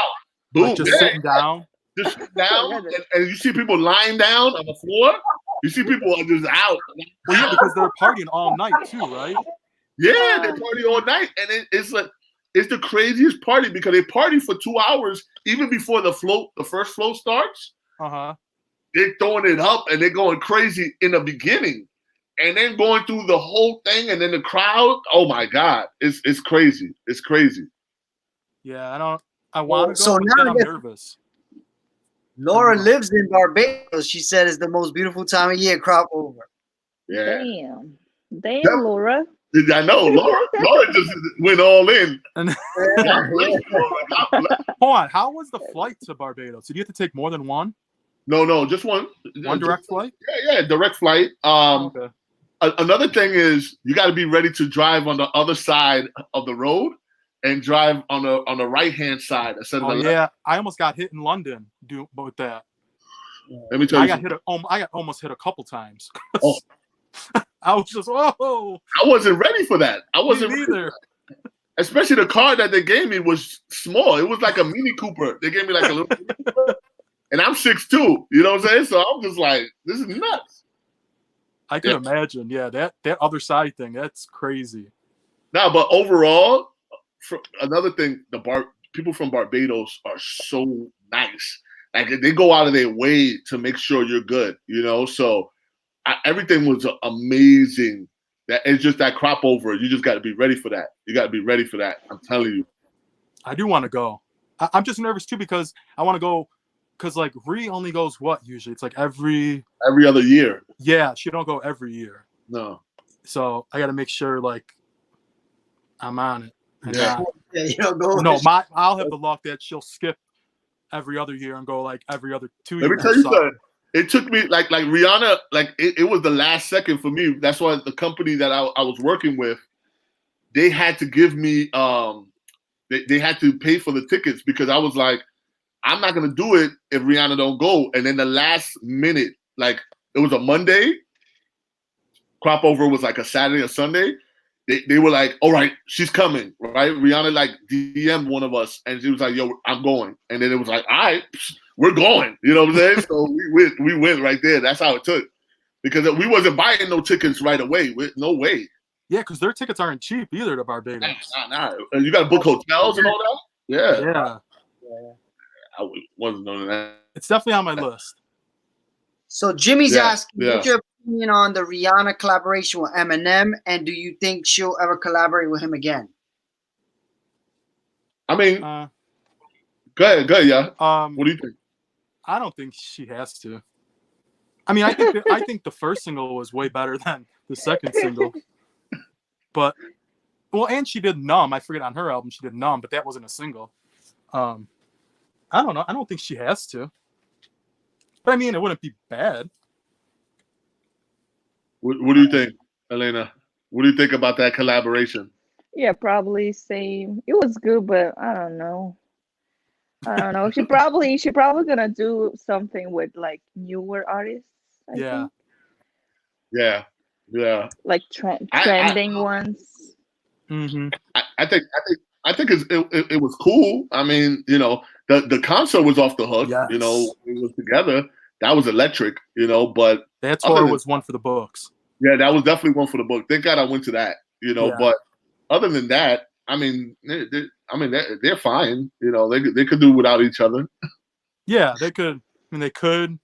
Like Boom, just yeah, sitting down. just sitting Oh down, my goodness. and you see people lying down on the floor. You see people are just out. Well, yeah, because they're partying all night too, right? Yeah, they party all night, and it's like it's the craziest party because they party for 2 hours even before the first float starts. Uh-huh. They're throwing it up and they're going crazy in the beginning, and then going through the whole thing, and then the crowd. Oh my God, it's crazy. It's crazy. Yeah, I want to go, So but now then I I'm guess- nervous. Laura lives in Barbados. She said it's the most beautiful time of year. Crop over. Yeah, Damn, Yep. Laura. I know. Laura just went all in. And God bless you, Laura. God bless. hold on, how was the flight to Barbados? Did you have to take more than one? No, just one. One direct flight? Yeah, direct flight. Okay. Another thing is you got to be ready to drive on the other side of the road and drive on the right hand side instead of the left. Yeah, I almost got hit in London with that. Let me tell you, I got almost hit a couple times. Oh. I was just whoa. I wasn't ready for that. I wasn't Me ready for neither. that. Especially the car that they gave me was small. It was like a Mini Cooper. They gave me like a little Mini Cooper. And I'm 6'2", you know what I'm saying? So I'm just like, this is nuts. I can imagine. Yeah, that other side thing, that's crazy. No, but overall, another thing, people from Barbados are so nice. Like they go out of their way to make sure you're good, you know? So everything was amazing. That it's just that crop over. You just got to be ready for that. You got to be ready for that. I'm telling you. I do want to go. I'm just nervous too because I want to go because like Ree only goes what usually? It's like every other year. Yeah, she don't go every year. No. So I got to make sure like I'm on it. Yeah. You don't go. No, I'll have the luck that she'll skip every other year and go like every other 2 years. Let me tell you something. It took me like Rihanna, like it was the last second for me. That's why the company that I was working with, they had to give me they had to pay for the tickets because I was like, I'm not gonna do it if Rihanna don't go. And then the last minute, like it was a Monday, crop over was like a Saturday or Sunday. They were like, all right, she's coming, right? Rihanna like DM'd one of us and she was like, yo, I'm going. And then it was like, all right, we're going. You know what I'm saying? So we went right there. That's how it took. Because we wasn't buying no tickets right away. No way. Yeah, because their tickets aren't cheap either to Barbados. Nah. You got to book hotels and all that? Yeah. Yeah. I wasn't knowing that. It's definitely on my list. So Jimmy's asking, yeah. what's your opinion on the Rihanna collaboration with Eminem, and do you think she'll ever collaborate with him again? I mean, go ahead, yeah. What do you think? I don't think she has to. I mean, I think the first single was way better than the second single. But and she did Numb. I forget on her album she did Numb, but that wasn't a single. I don't know. I don't think she has to. But I mean, it wouldn't be bad. What do you think, Elena? What do you think about that collaboration? Yeah, probably same. It was good, but I don't know. She probably gonna do something with like newer artists. I think. Yeah. Like trending ones. Mm-hmm. I think it was cool. I mean, you know, the concert was off the hook. Yes. You know, it was together. That was electric. You know, but that tour was one for the books. Yeah, that was definitely one for the book. Thank God I went to that. You know, but other than that, I mean, they're fine. You know, they could do without each other. Yeah, they could. I mean, they could.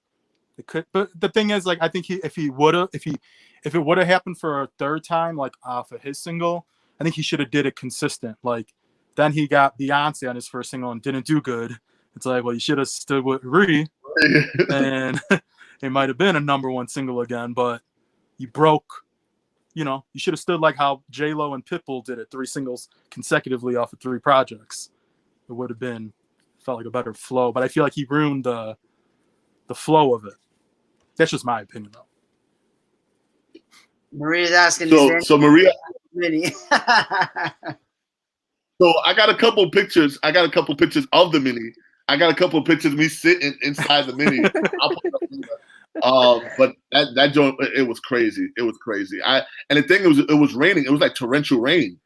But the thing is, like, I think if it would have happened for a third time, like off of his single, I think he should have did it consistent. Like, then he got Beyonce on his first single and didn't do good. It's like, well, you should have stood with Ree, and it might have been a #1 single again. But you broke. You know, you should have stood like how J-Lo and Pitbull did it, 3 singles consecutively off of 3 projects. It would have felt like a better flow. But I feel like he ruined the flow of it. That's just my opinion, though. Maria's asking. So Maria. Mini. So I got a couple pictures. I got a couple pictures of the Mini. I got a couple pictures of me sitting inside the Mini. I'll put it up. But that joint, it was crazy. It was crazy. And the thing it was raining. It was like torrential rain.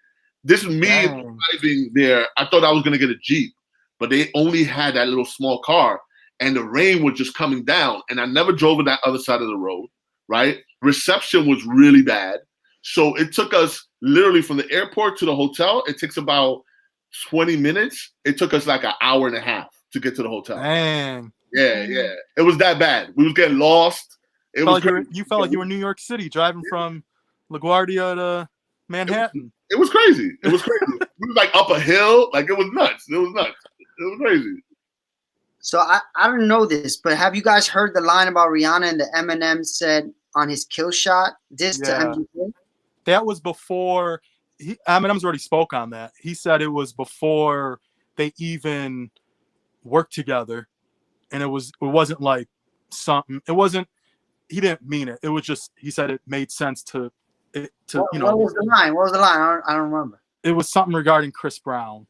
This is me Dang. driving there. I thought I was gonna get a Jeep, but they only had that little small car, and the rain was just coming down. And I never drove on that other side of the road. Right, reception was really bad. So it took us literally from the airport to the hotel. It takes about 20 minutes. It took us like an hour and a half to get to the hotel. Dang. Yeah. It was that bad. We was getting lost. It was You felt like you were in New York City driving from LaGuardia to Manhattan. It was crazy. It was crazy. We was like up a hill. Like it was nuts. It was crazy. So I don't know this, but have you guys heard the line about Rihanna and the Eminem said on his kill shot? This to MGK? That was before Eminem's already spoke on that. He said it was before they even worked together, and it wasn't like something. It wasn't. He didn't mean it. It was just he said it made sense to What was the line? What was the line? I don't remember. It was something regarding Chris Brown.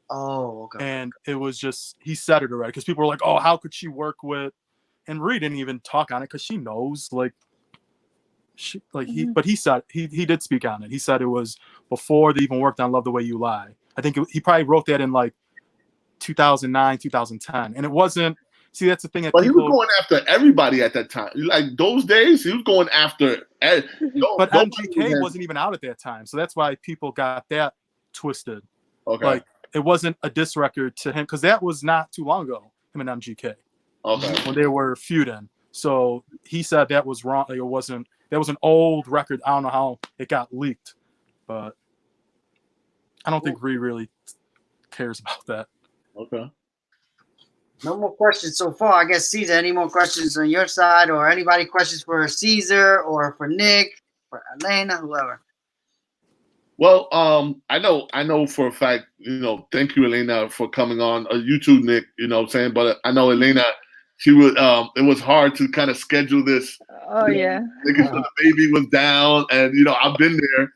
Oh, okay. And it was just he said it already because people were like, "Oh, how could she work with?" And Ree didn't even talk on it because she knows, like, But he said he did speak on it. He said it was before they even worked on "Love the Way You Lie." I think he probably wrote that in like 2009, 2010, and it wasn't. See, that's the thing. But he was going after everybody at that time. Like those days, he was going after. But MGK wasn't even out at that time, so that's why people got that twisted. Okay. Like it wasn't a diss record to him because that was not too long ago. Him and MGK. Okay. When they were feuding, so he said that was wrong. Like, it wasn't. That was an old record. I don't know how it got leaked, but I don't think Ree really cares about that. Okay. No more questions so far. I guess, Cesar, any more questions on your side or anybody questions for Cesar or for Nick, for Elena, whoever? Well, I know for a fact, thank you, Elena, for coming on. You too, Nick, what I'm saying? But I know Elena, she would, it was hard to kind of schedule this. Oh, yeah. Because the baby was down and, I've been there,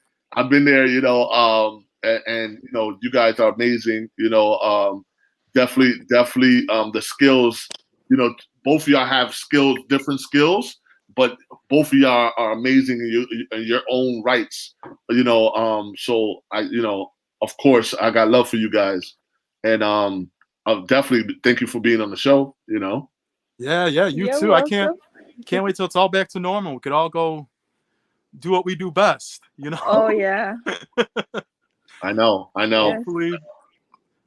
and you guys are amazing, definitely the skills, both of y'all have skills, different skills, but both of y'all are amazing in your own rights, so I, of course I got love for you guys, and I'll definitely thank you for being on the show, Yeah, you You're too. welcome. Can't wait till it's all back to normal. We could all go do what we do best, Oh, yeah. I know. Yes. Hopefully,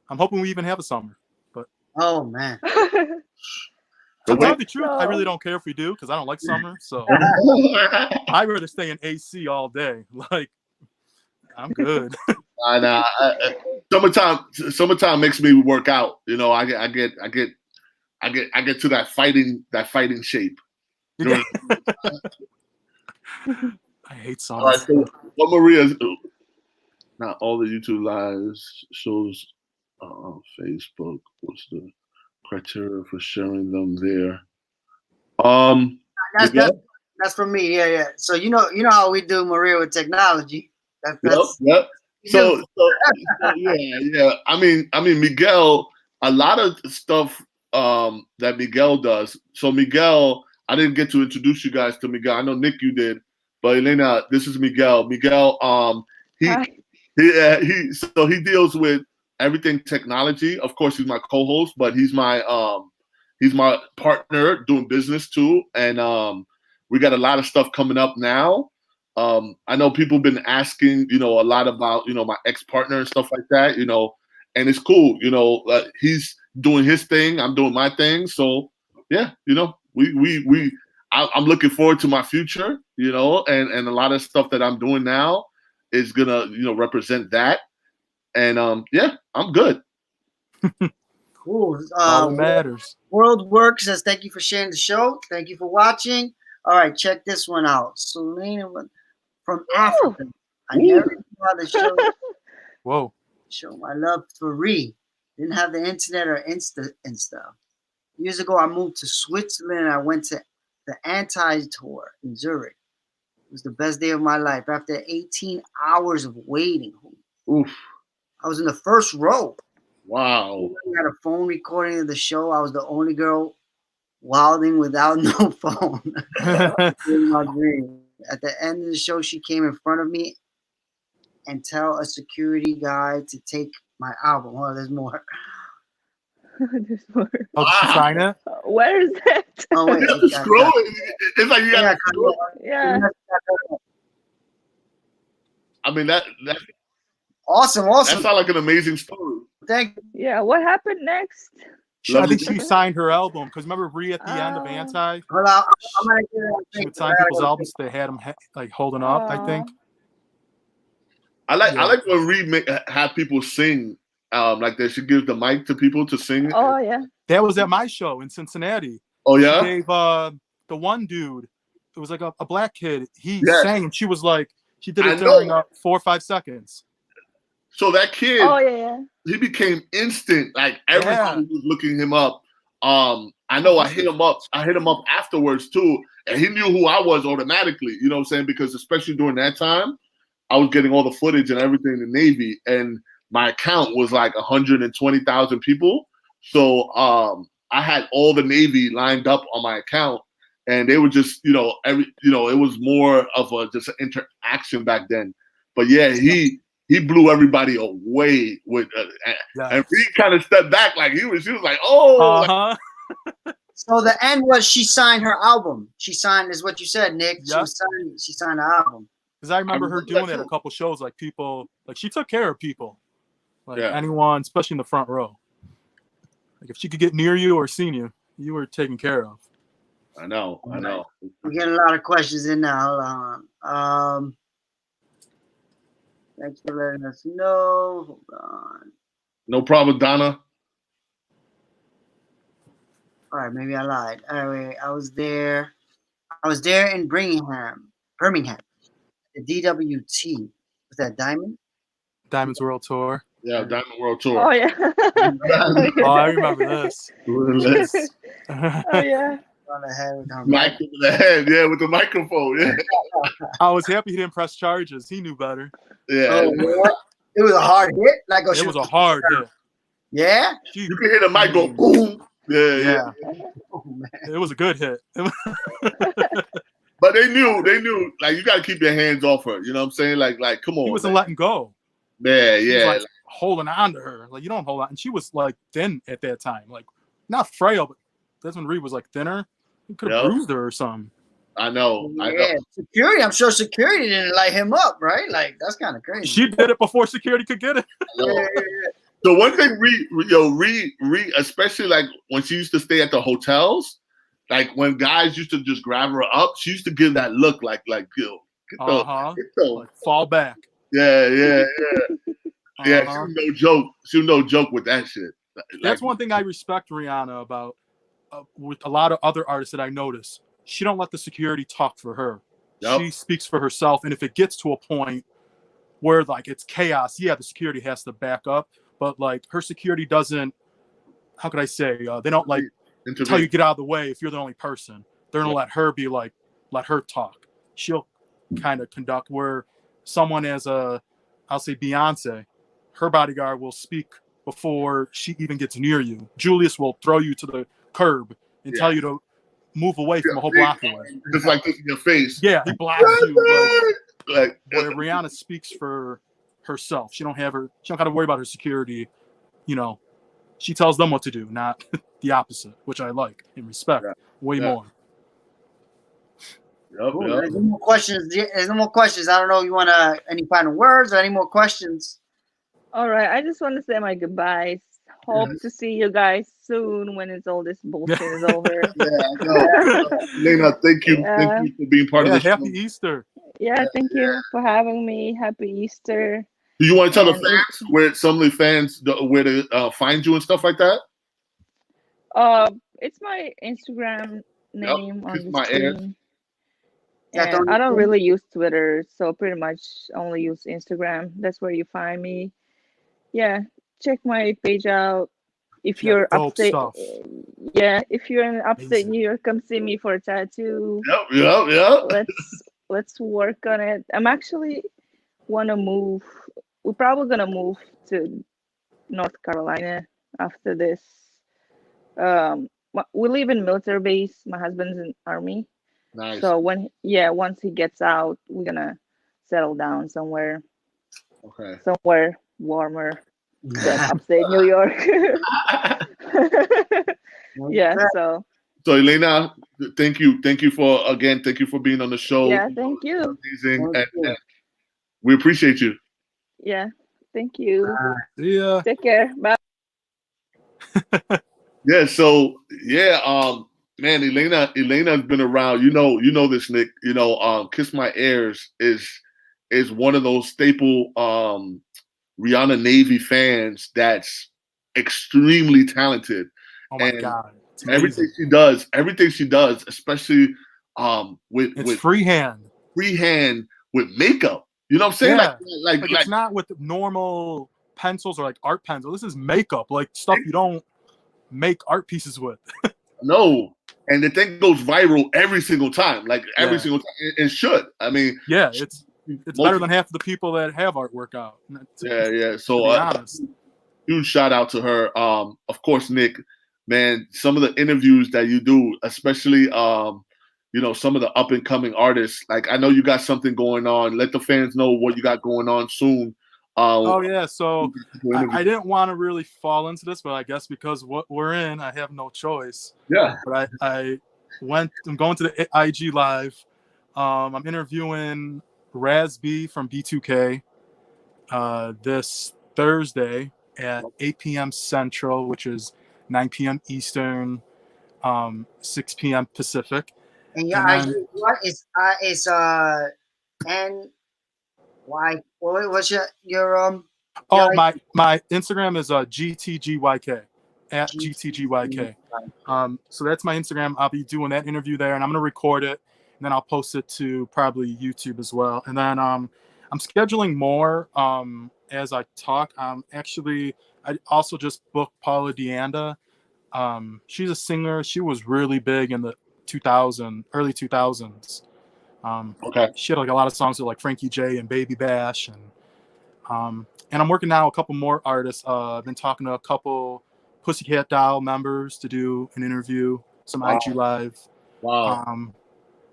I'm hoping we even have a summer. But Oh, man. to tell the truth, I really don't care if we do because I don't like summer. So I'd rather stay in AC all day. Like, I'm good. Summertime makes me work out. I get to that fighting shape. I hate summer. All right, so what Maria's not all the YouTube lives shows on Facebook. What's the criteria for sharing them there? That's for me. Yeah. So you know how we do, Maria, with technology. Yep. So yeah. I mean, Miguel. A lot of stuff that Miguel does. So Miguel, I didn't get to introduce you guys to Miguel. I know Nick, you did, but Elena, this is Miguel. Miguel, he deals with everything technology. Of course, he's my co-host, but he's my partner doing business too. And we got a lot of stuff coming up now. I know people have been asking, a lot about, my ex-partner and stuff like that, and it's cool. He's doing his thing. I'm doing my thing. So yeah, I'm looking forward to my future, and a lot of stuff that I'm doing now is gonna, represent that. And yeah, I'm good. Cool. All that matters. World Work says thank you for sharing the show. Thank you for watching. All right, check this one out. Selena from Africa. I never saw the show. Whoa. Show my love for Ree. Didn't have the internet or Insta and stuff. Years ago, I moved to Switzerland. And I went to the Anti-Tour in Zurich. It was the best day of my life. After 18 hours of waiting, Oof. I was in the first row. Wow. We had a phone recording of the show. I was the only girl wilding without no phone. In my dream. At the end of the show, she came in front of me and tell a security guy to take my album. Oh, there's more. There's more. Oh, did she sign it? Where is that? Oh wait, You have to scroll. It's like you got to scroll. Yeah. I mean that Awesome. that sounds like an amazing story. Thank you. Yeah. What happened next? I think she signed her album because remember Rhea at the end of Anti? Hold on. I'm gonna get it. She would sign people's albums. They had them like holding up. I think. I like when Reed have people sing. Like that, she gives the mic to people to sing. Oh yeah. That was at my show in Cincinnati. Oh yeah. She gave the one dude. It was like a black kid. He sang and she was like, she did it during 4 or 5 seconds. So that kid, he became instant. Like everybody was looking him up. I know I hit him up afterwards too, and he knew who I was automatically. You know what I'm saying? Because especially during that time, I was getting all the footage and everything in the Navy, and my account was like 120,000 people. So I had all the Navy lined up on my account, and they were just, it was more of just an interaction back then. But yeah, he blew everybody away with, and he kind of stepped back, like she was like, oh. So the end was she signed her album. She signed, is what you said, Nick. Yep. She signed the album. Because I remember her doing that at a couple shows, like people, like she took care of people, like anyone, especially in the front row. Like if she could get near you or seen you, you were taken care of. I know. We're getting a lot of questions in now. Hold on. Thanks for letting us know. Hold on. No problem, Donna. All right, maybe I lied. Anyway, I was there in Birmingham. The DWT. Was that Diamond? Diamond's World Tour. Yeah, Diamond World Tour. Oh yeah. Oh, I remember this. Oh yeah. On the head with her mic over the head, with the microphone. Yeah. I was happy he didn't press charges. He knew better. Yeah. It was a hard hit. It was a hard hit. Yeah. You can hear the mic go boom. Yeah. Oh, man. It was a good hit. But they knew, like you got to keep your hands off her. You know what I'm saying? Like, come on. He wasn't letting go. Yeah. He was like holding on to her. Like you don't hold on. And she was like thin at that time. Like not frail, but that's when Reed was like thinner. He could have bruised her or something. I know. Security. I'm sure security didn't light him up, right? Like that's kind of crazy. She did it before security could get it. So one thing, Reed, especially like when she used to stay at the hotels, like when guys used to just grab her up, she used to give that look like get like fall back. Yeah. She was no joke. She was no joke with that shit. That's one thing I respect Rihanna about. With a lot of other artists that I notice, she don't let the security talk for her. Yep. She speaks for herself, and if it gets to a point where like it's chaos, the security has to back up. But like her security doesn't. How could I say? They don't like tell you get out of the way if you're the only person. They're gonna let her let her talk. She'll kind of conduct where someone as I'll say Beyonce, her bodyguard will speak before she even gets near you. Julius will throw you to the curb and tell you to move away from a whole block away. Just like this in your face. Yeah, he blocks you. Like where Rihanna speaks for herself. She don't got to worry about her security. You know, she tells them what to do, not the opposite, which I like and respect way more. Cool. There's no more questions. There's no more questions. I don't know. You want any final words or any more questions? All right. I just want to say my goodbyes. Hope to see you guys soon when it's all this bullshit is over. Lena, thank you. Thank you for being part of this. Happy Easter. Yeah, thank you for having me. Happy Easter. Do you want to tell the fans where some of the fans where to find you and stuff like that? It's my Instagram name on the screen. And I don't really use Twitter, so pretty much only use Instagram. That's where you find me. Yeah, check my page out. If you're upstate, if you're in upstate New York, come see me for a tattoo. Yep. Let's work on it. I'm actually want to move. We're probably gonna move to North Carolina after this. we live in military base. My husband's in army. Nice. So once he gets out, we're gonna settle down somewhere Okay. warmer than upstate New York. Yeah, so So Elena, thank you for being on the show. yeah, thank you. Amazing, and we appreciate you. Yeah, thank you. Yeah. Take care. Bye. Yeah. So man, Elena's been around. You know this, Nick. Kiss My Ears is one of those staple Rihanna Navy fans that's extremely talented. Oh my And God. It's everything amazing. she does, especially It's with freehand. with makeup. You know what I'm saying? Yeah. Like It's not with normal pencils or like art pencil. This is makeup, like stuff you don't make art pieces with. no. And the thing goes viral every single time. Like every single time. It should. I mean, yeah, it's better than half of the people that have artwork out. Yeah. To So be honest. huge shout out to her. Of course, Nick, man, some of the interviews that you do, especially some of the up and coming artists. Like I know you got something going on. Let the fans know what you got going on soon. Oh yeah, so I didn't want to really fall into this, but I guess because what we're in, I have no choice. Yeah. But I'm going to the IG Live. I'm interviewing Razby from B2K this Thursday at 8 p.m. Central, which is 9 p.m. Eastern, 6 p.m. Pacific. And your IG, what is N Y? What's your Oh, my Instagram is GTGYK at GTGYK. So that's my Instagram. I'll be doing that interview there, and I'm gonna record it, and then I'll post it to probably YouTube as well. And then I'm scheduling more as I talk. I also just booked Paula Deanda. She's a singer. She was really big in the early 2000s. Okay. She had like a lot of songs with like Frankie J and Baby Bash, and I'm working now a couple more artists. I've been talking to a couple Pussycat Doll members to do an interview, some IG Live. Wow.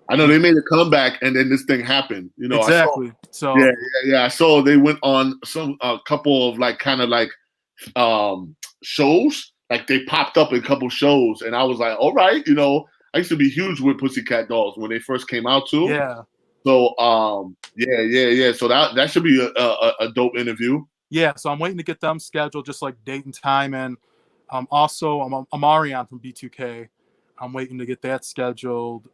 I know they made a comeback, and then this thing happened. Exactly. I saw they went on a couple of shows. Like they popped up in a couple shows, and I was like, all right, I used to be huge with Pussycat Dolls when they first came out too. Yeah. So So that should be a dope interview. Yeah. So I'm waiting to get them scheduled, just like date and time, and also I'm Ariane from B2K. I'm waiting to get that scheduled.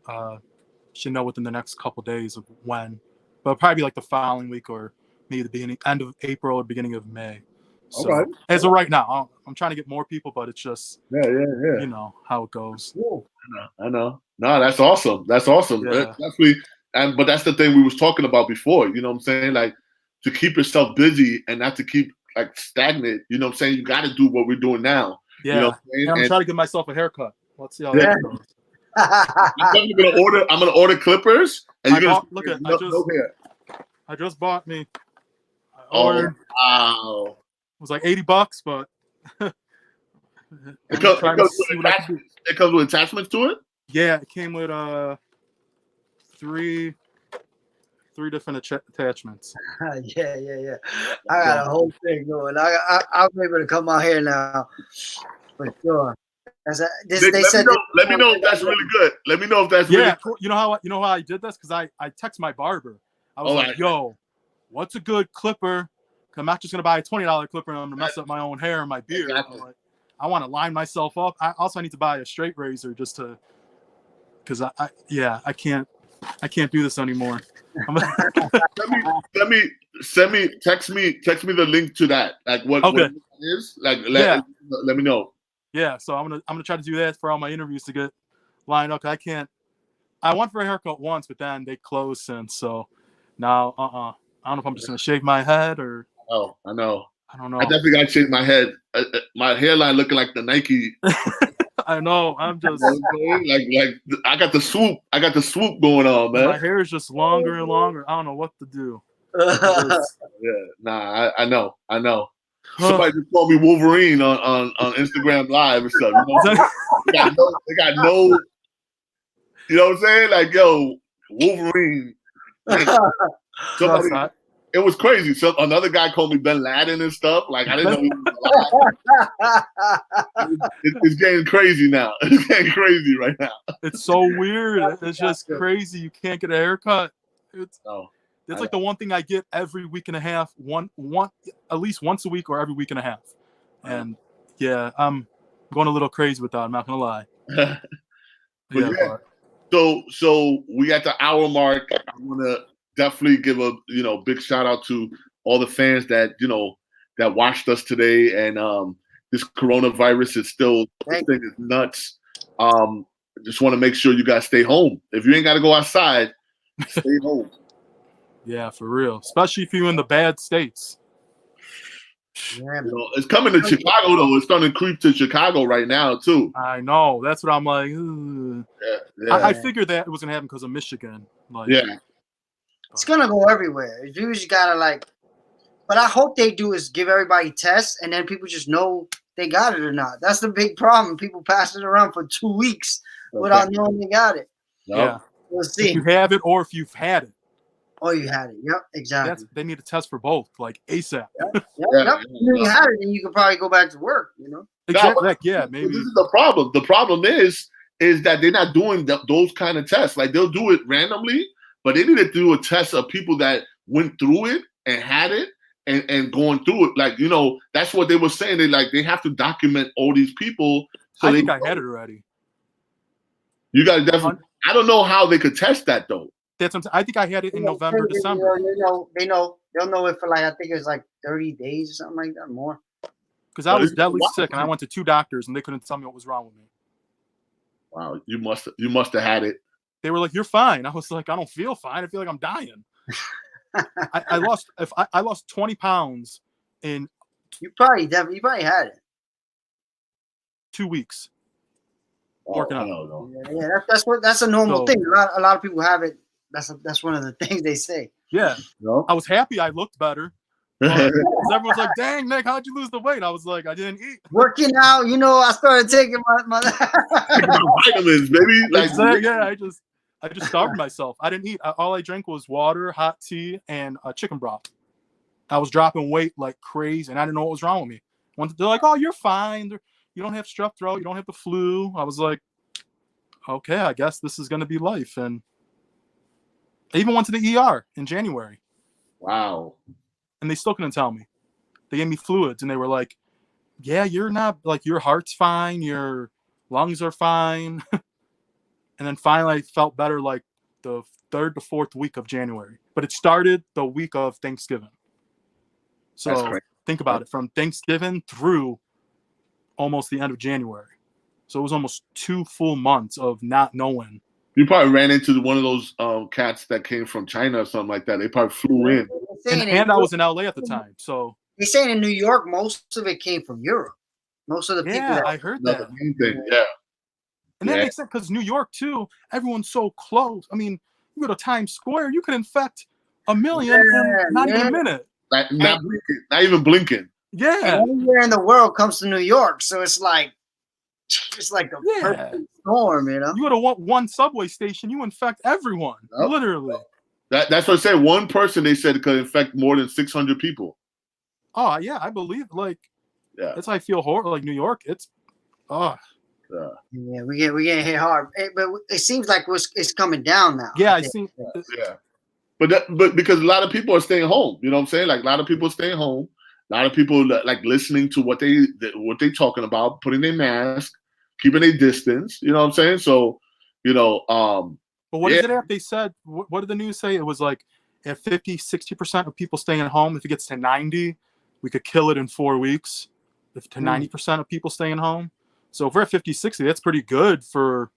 Should know within the next couple days of when, but probably like the following week or maybe the end of April or beginning of May. So as of right now, I'm trying to get more people, but it's just you know how it goes. I know. No, that's awesome. That's awesome. Yeah. Definitely. But that's the thing we was talking about before. You know what I'm saying? Like to keep yourself busy and not to keep like stagnant. You know what I'm saying? You got to do what we're doing now. Yeah. You know what I'm saying? And I'm trying to give myself a haircut. Let's see how that goes. I'm gonna order clippers. And I just bought me. I ordered. Wow. It was like $80, but it comes with attachments to it. Yeah, it came with three different attachments. Yeah. I got a whole thing going. I'm able to come out here now for sure. Let me know if that's really good. Let me know if that's really good. You know how I did this? Because I text my barber. I was like, yo, what's a good clipper? I'm not just gonna buy a $20 clipper and I'm gonna mess up my own hair and my beard. Exactly. Like, I want to line myself up. I also need to buy a straight razor just to, because I can't do this anymore. Text me the link to that. Like what it is. Like let me know. Yeah, so I'm gonna try to do that for all my interviews to get lined up. I went for a haircut once, but then they closed since. So now, I don't know if I'm just gonna shave my head or. Oh, I know. I don't know. I definitely gotta shave my head. My hairline looking like the Nike. I know. I'm just like I got the swoop. I got the swoop going on, man. My hair is just longer and longer. I don't know what to do. Yeah, nah, I know. somebody just called me Wolverine on Instagram Live or something. You know? They got no. You know what I'm saying? Like, yo, Wolverine. Like, somebody. It was crazy. So another guy called me Bin Laden and stuff. Like, I didn't know he was alive. It's getting crazy now. It's getting crazy right now. It's so weird. It's just crazy. You can't get a haircut. It's like the one thing I get every week and a half. One at least once a week or every week and a half. And yeah, I'm going a little crazy with that. I'm not gonna lie. So we at the hour mark. I want to definitely give a big shout out to all the fans that that watched us today. And this coronavirus is still, this thing is nuts. Just want to make sure you guys stay home. If you ain't got to go outside, stay home. Yeah, for real. Especially if you're in the bad states. Yeah, it's coming to Chicago though. It's starting to creep to Chicago right now too. I know. That's what I'm like. I figured that it was gonna happen because of Michigan. Like, it's gonna go everywhere. You just gotta but I hope they do is give everybody tests and then people just know they got it or not. That's the big problem. People pass it around for 2 weeks without knowing they got it. Yeah, we'll see. If you have it or if you've had it. Oh, you had it. Yep, exactly. They need a test for both, like ASAP. Yep. You had it, and you can probably go back to work. Exactly. Yeah, maybe. This is the problem. The problem is that they're not doing those kind of tests. Like they'll do it randomly, but they need to do a test of people that went through it and had it and going through it. Like that's what they were saying. They have to document all these people. So I think I had it already. You guys definitely. I don't know how they could test that though. I think I had it in November, December. They'll know it for I think it was 30 days or something like that, more. Because I was deadly sick and I went to 2 doctors and they couldn't tell me what was wrong with me. Wow, you must have had it. They were like, "You're fine." I was like, "I don't feel fine. I feel like I'm dying." I lost 20 pounds in. You probably had it. 2 weeks. Working out. Yeah, that's a normal thing. A lot of people have it. That's one of the things they say. Yeah. No? I was happy I looked better. Everyone's like, "Dang, Nick, how'd you lose the weight?" I was like, "I didn't eat." Working out, I started taking my vitamins, baby. I just starved myself. I didn't eat. All I drank was water, hot tea, and chicken broth. I was dropping weight like crazy, and I didn't know what was wrong with me. They're like, "Oh, you're fine. You don't have strep throat. You don't have the flu." I was like, "Okay, I guess this is gonna be life." And I even went to the ER in January. Wow. And they still couldn't tell me. They gave me fluids and they were like, "Yeah, you're not, your heart's fine, your lungs are fine." And then finally I felt better the 3rd to 4th week of January. But it started the week of Thanksgiving. So think about it, from Thanksgiving through almost the end of January. So it was almost 2 full months of not knowing. You probably ran into one of those cats that came from China or something like that. They probably flew in. And I was in LA at the time. So they're saying in New York, most of it came from Europe. Most of the people. Yeah, I heard that. Yeah. And that makes sense because New York too, everyone's so close. I mean, you go to Times Square, you could infect 1 million in not even a minute. Not even blinking. Yeah. And anywhere in the world comes to New York, so it's like a perfect storm, You go to one subway station, you infect everyone, literally. That's what I said. One person, they said, could infect more than 600 people. Oh yeah, I believe. That's how I feel. Horrible. New York, it's. Yeah, we get hit hard, but it seems like it's coming down now. Yeah, I see. Yeah. But because a lot of people are staying home, you know what I'm saying? A lot of people are staying home. A lot of people listening to what they talking about, putting their mask, keeping their distance. You know what I'm saying? So, But what is it at? They said, what did the news say? It was at 50, 60% of people staying at home. If it gets to 90, we could kill it in 4 weeks. If to 90% of people staying home. So if we're at 50, 60, that's pretty good for.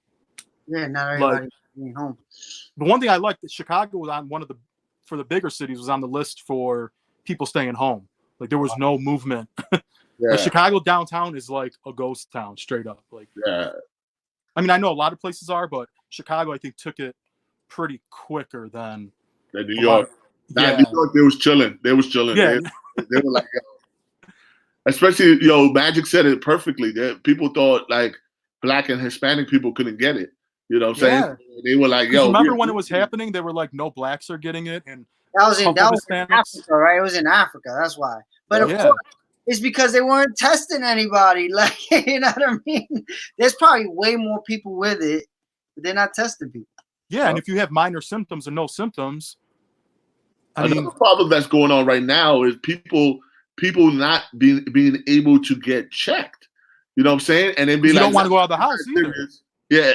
Yeah, not everybody being home. The one thing I liked that Chicago was on for the bigger cities was on the list for people staying home. There was no movement. Chicago downtown is like a ghost town, straight up. I mean, I know a lot of places are, but Chicago, I think, took it pretty quicker than New York. New York, they was chilling. Yeah. They were like, especially Magic said it perfectly. People thought like Black and Hispanic people couldn't get it. You know what I'm saying? They were like, "Yo." Remember when it was happening? They were like, "No blacks are getting it," and that was in Africa, right? It was in Africa. That's why. But of course, it's because they weren't testing anybody. Like, you know what I mean? There's probably way more people with it, but they're not testing people. Yeah, and if you have minor symptoms or no symptoms, another problem that's going on right now is people not being able to get checked. You know what I'm saying? And then be you don't want to go out of the house either. Yeah,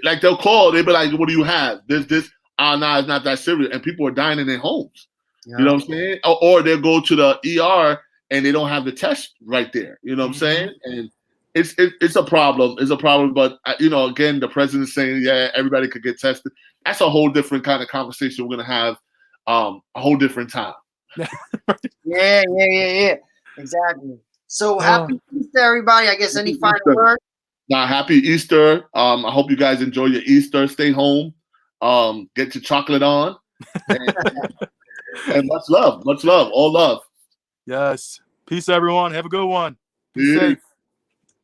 like they'll call, they'll be like, "What do you have?" This. Nah, it's not that serious, and people are dying in their homes. Yeah. You know what I'm saying? Or they'll go to the ER and they don't have the test right there. You know what I'm saying? And it's a problem. It's a problem. But again, the president's saying, yeah, everybody could get tested. That's a whole different kind of conversation we're gonna have a whole different time. Yeah. Exactly. So happy Easter, everybody. I guess any final word? Happy Easter. I hope you guys enjoy your Easter. Stay home. Get your chocolate on. And much love. All love. Yes. Peace, everyone. Have a good one. Be safe.